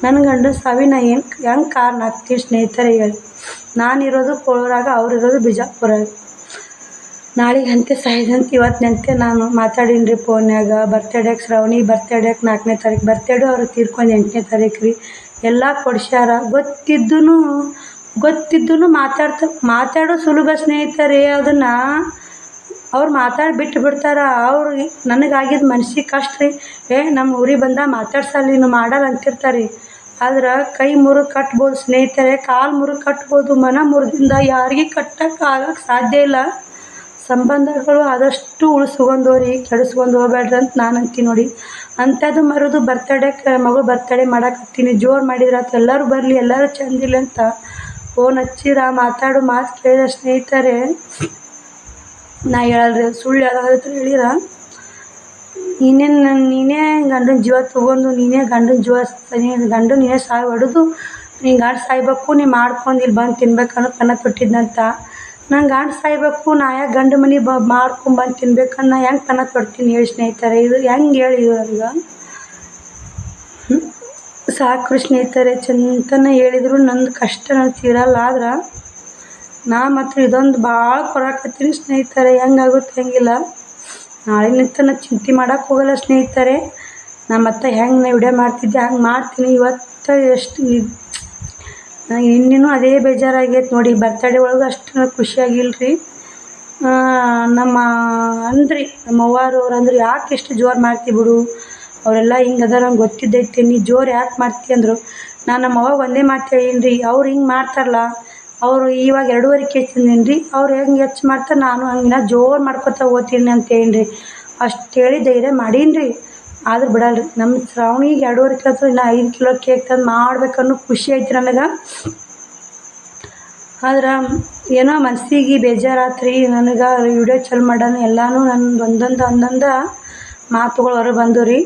ನನ್ನ ಗಂಡನ ಸಾವಿನ ಹೆಂಗೆ ಕಾರಣ ಆಗ್ತೀವಿ ಸ್ನೇಹಿತರೆ ಹೇಳಿ. ನಾನಿರೋದು ಕೋಲಾರಾಗ, ಅವ್ರಿರೋದು ಬಿಜಾಪುರಾಗ. ನಾಳೆಗಂತೆ ಸಾಯ್ದಂತೆ ಇವತ್ತಿನಂತೆ ನಾನು ಮಾತಾಡೀನಿ ರೀ ಫೋನ್ಯಾಗ. ಬರ್ತಡೇಗೆ ಶ್ರಾವಣಿ ಬರ್ತಡೇಗೆ 4ನೇ ತಾರೀಕು ಬರ್ತಡೇ, ಅವ್ರು ತೀರ್ಕೊಂಡು 8ನೇ ತಾರೀಕು ರೀ. ಎಲ್ಲ ಕೊಡ್ಸ್ಯಾರ. ಗೊತ್ತಿದ್ದೂ ಮಾತಾಡೋ ಸುಲಭ ಸ್ನೇಹಿತರೆ. ಅದನ್ನು ಅವ್ರು ಮಾತಾಡಿ ಬಿಟ್ಟು ಬಿಡ್ತಾರೆ. ಅವ್ರಿಗೆ ನನಗಾಗಿದ್ದು ಮನ್ಸಿಗೆ ಕಷ್ಟ ರೀ. ನಮ್ಮ ಊರಿಗೆ ಬಂದ ಮಾತಾಡ್ಸಲ್ಲ, ನೀನು ಮಾಡಲ್ಲ ಅಂತಿರ್ತಾರೆ. ಆದ್ರೆ ಕೈ ಮುರಿದು ಕಟ್ಬೋದು ಸ್ನೇಹಿತರೆ, ಕಾಲು ಮುರಿದು ಕಟ್ಬೋದು, ಮನ ಮುರಿದಿಂದ ಯಾರಿಗೆ ಆಗಕ್ಕೆ ಸಾಧ್ಯ ಇಲ್ಲ. ಸಂಬಂಧಗಳು ಆದಷ್ಟು ಉಳಿಸ್ಕೊಂಡವ್ರಿ, ಕೆಡಿಸ್ಕೊಂಡು ಹೋಗ್ಬೇಡ್ರಿ ಅಂತ ನಾನು ಅಂತೀನಿ ನೋಡಿ. ಅಂಥದ್ದು ಮರೋದು ಬರ್ತಡೇಗೆ ಮಗಳು ಬರ್ತಡೇ ಮಾಡಾಕತ್ತೀನಿ, ಜೋರು ಮಾಡಿದ್ರಾತು, ಎಲ್ಲರೂ ಬರಲಿ, ಎಲ್ಲರೂ ಚಂದಿಲ್ಲ ಅಂತ ಫೋನ್ ಹಚ್ಚಿರ ಮಾತಾಡು ಮಾತು ಕೇಳಿದ ಸ್ನೇಹಿತರೆ. ನಾ ಹೇಳಲ್ರಿ, ಸುಳ್ಳು ಹೇಳೋದ್ರ ಹೇಳಿರ ನೀನೇ ಗಂಡನ ಜೀವ ತೊಗೊಂಡು ನೀನೇ ನೀನೇ ಸಾಯಿ ಹೊಡೆದು ನೀನು ಗಂಡ ಸಾಯ್ಬೇಕು, ನೀ ಮಾಡ್ಕೊಂಡು ಇಲ್ಲಿ ಬಂದು ತಿನ್ಬೇಕು ಅನ್ನೋ ಕನ ತೊಟ್ಟಿದ್ನಂತ ನಂಗೆ ಗಂಡ ಸಾಯ್ಬೇಕು, ನಾ ಯಾಕೆ ಗಂಡ ಮನೆ ಮಾಡ್ಕೊಂಬಂದು ತಿನ್ಬೇಕನ್ನ ಹೆಂಗೆ ತನ ತೊಡ್ತೀನಿ ಹೇಳಿ ಸ್ನೇಹಿತರೆ. ಇದು ಹೆಂಗೆ ಹೇಳಿ ಇವಾಗ ಸಾಕು ಸ್ನೇಹಿತರೆ. ಚಂತನ ಹೇಳಿದ್ರು ನಂದು ಕಷ್ಟ ನಾನು ತೀರಲ್ಲ. ಆದ್ರೆ ನಾ ಮಾತ್ರ ಇದೊಂದು ಭಾಳ ಕೊಡಾಕತ್ತೀನಿ ಸ್ನೇಹಿತರೆ. ಹೆಂಗಾಗುತ್ತೆ ಹೆಂಗಿಲ್ಲ. ನಾಳೆ ನಿಂತ ಚಿಂತೆ ಮಾಡೋಕೆ ಹೋಗಲ್ಲ ಸ್ನೇಹಿತರೆ. ನಾ ಮತ್ತೆ ಹೆಂಗೆ ನಾ ವಿಡಿಯೋ ಮಾಡ್ತಿದ್ದೆ ಹಂಗೆ ಮಾಡ್ತೀನಿ. ಇವತ್ತು ಎಷ್ಟು ಇನ್ನೂ ಅದೇ ಬೇಜಾರಾಗೈತೆ ನೋಡಿ. ಬರ್ತಡೇ ಒಳಗೆ ಅಷ್ಟು ನನಗೆ ಖುಷಿಯಾಗಿಲ್ಲ ರೀ. ನಮ್ಮ ಅಂದ್ರಿ ನಮ್ಮ ಅವ್ವಾರು ಅಂದ್ರೆ ಯಾಕೆ ಎಷ್ಟು ಜೋರು ಮಾಡ್ತಿ ಬಿಡು, ಅವರೆಲ್ಲ ಹಿಂಗೆ ಅದ ನಂಗೆ ಗೊತ್ತಿದ್ದೈತೆ, ನೀ ಜೋರು ಯಾಕೆ ಮಾಡ್ತಿ ಅಂದರು. ನಾನು ನಮ್ಮ ಅವ್ವಾಗ ಒಂದೇ ಮಾತು ಹೇಳೀನಿ ರೀ, ಅವ್ರು ಹಿಂಗೆ ಮಾಡ್ತಾರಲ್ಲ, ಅವರು ಇವಾಗ 2.5 kg ತಿಂದೀನಿ ರೀ, ಅವ್ರು ಹೆಂಗೆ ಹೆಚ್ಚು ಮಾಡ್ತಾರೆ ನಾನು ಹಂಗಿನ ಜೋರು ಮಾಡ್ಕೊತ ಹೋಗ್ತೀನಿ ಅಂತ ಹೇಳೀನಿ ರೀ. ಅಷ್ಟು ಹೇಳಿ ಧೈರ್ಯ ಮಾಡೀನಿ ರೀ. ಆದ್ರೆ ಬಿಡಲ್ಲ ರೀ. ನಮ್ಮ ಶ್ರಾವಣಿಗೆ 2.5 kg ಇನ್ನು 5 kg ಕೇಕ್ ತಂದು ಮಾಡ್ಬೇಕನ್ನೋ ಖುಷಿ ಐತಿ ನನಗೆ. ಆದ್ರೆ ಏನೋ ಮನಸ್ಸಿಗೆ ಬೇಜಾರಾತು ರೀ ನನಗೆ. ವಿಡಿಯೋ ಚಲೋ ಮಾಡೋಣ ಎಲ್ಲನೂ ನನ್ನ ಒಂದೊಂದು ಮಾತುಗಳು ಹೊರಗೆ ಬಂದವು ರೀ.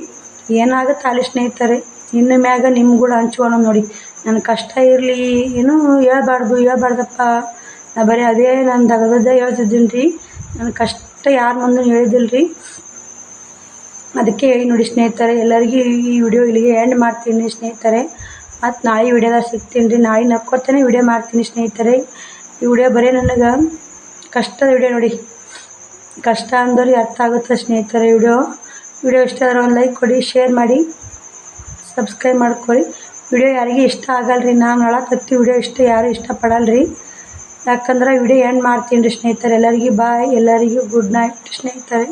ಏನಾಗುತ್ತೆ ಅಲ್ಲಿ ಸ್ನೇಹಿತರೆ. ಇನ್ನು ಮ್ಯಾಗ ನಿಮ್ಮ ಕೂಡ ಹಂಚ್ಕೊಳ್ಳೋಣ ನೋಡಿ. ನನ್ನ ಕಷ್ಟ ಇರಲಿ ಏನೂ ಹೇಳ್ಬಾರ್ದಪ್ಪ. ನಾ ಬರೀ ಅದೇ ನಾನು ದಗದದ್ದೇ ಹೇಳ್ತಿದ್ದೀನಿ ರೀ. ನನ್ನ ಕಷ್ಟ ಯಾರ ಮುಂದೆ ಹೇಳಿದಿಲ್ಲ ರೀ. ಅದಕ್ಕೆ ಹೇಳಿ ನೋಡಿ ಸ್ನೇಹಿತರೆ. ಎಲ್ಲರಿಗೂ ಈ ವಿಡಿಯೋ ಇಲ್ಲಿಗೆ ಎಂಡ್ ಮಾಡ್ತೀನಿ ಸ್ನೇಹಿತರೆ. ಮತ್ತು ನಾಳೆ ವಿಡಿಯೋದಾಗ ಸಿಗ್ತೀನಿ ರೀ. ನಾಳೆ ನಕ್ಕೊತಾನೆ ವಿಡಿಯೋ ಮಾಡ್ತೀನಿ ಸ್ನೇಹಿತರೆ. ಈ ವಿಡಿಯೋ ಬರೀ ನನಗೆ ಕಷ್ಟದ ವಿಡಿಯೋ ನೋಡಿ. ಕಷ್ಟ ಅಂದವ್ರಿಗೆ ಅರ್ಥ ಆಗುತ್ತೆ ಸ್ನೇಹಿತರೆ. ವಿಡಿಯೋ ಇಷ್ಟ ಆದರೆ ಒಂದು ಲೈಕ್ ಕೊಡಿ, ಶೇರ್ ಮಾಡಿ, ಸಬ್ಸ್ಕ್ರೈಬ್ ಮಾಡ್ಕೊಳ್ಳಿ. ವಿಡಿಯೋ ಯಾರಿಗೂ ಇಷ್ಟ ಆಗಲ್ಲ ರೀ. ನಾನು ಹೇಳಕತ್ತಿ ವಿಡಿಯೋ ಯಾರೂ ಇಷ್ಟಪಡಲ್ಲ ರೀ. ಯಾಕಂದ್ರೆ ವಿಡಿಯೋ ಎಂಡ್ ಮಾಡ್ತೀನಿ ರೀ ಸ್ನೇಹಿತರೆ. ಎಲ್ಲರಿಗೂ ಬಾಯ್, ಎಲ್ಲರಿಗೂ ಗುಡ್ ನೈಟ್ ಸ್ನೇಹಿತರೆ.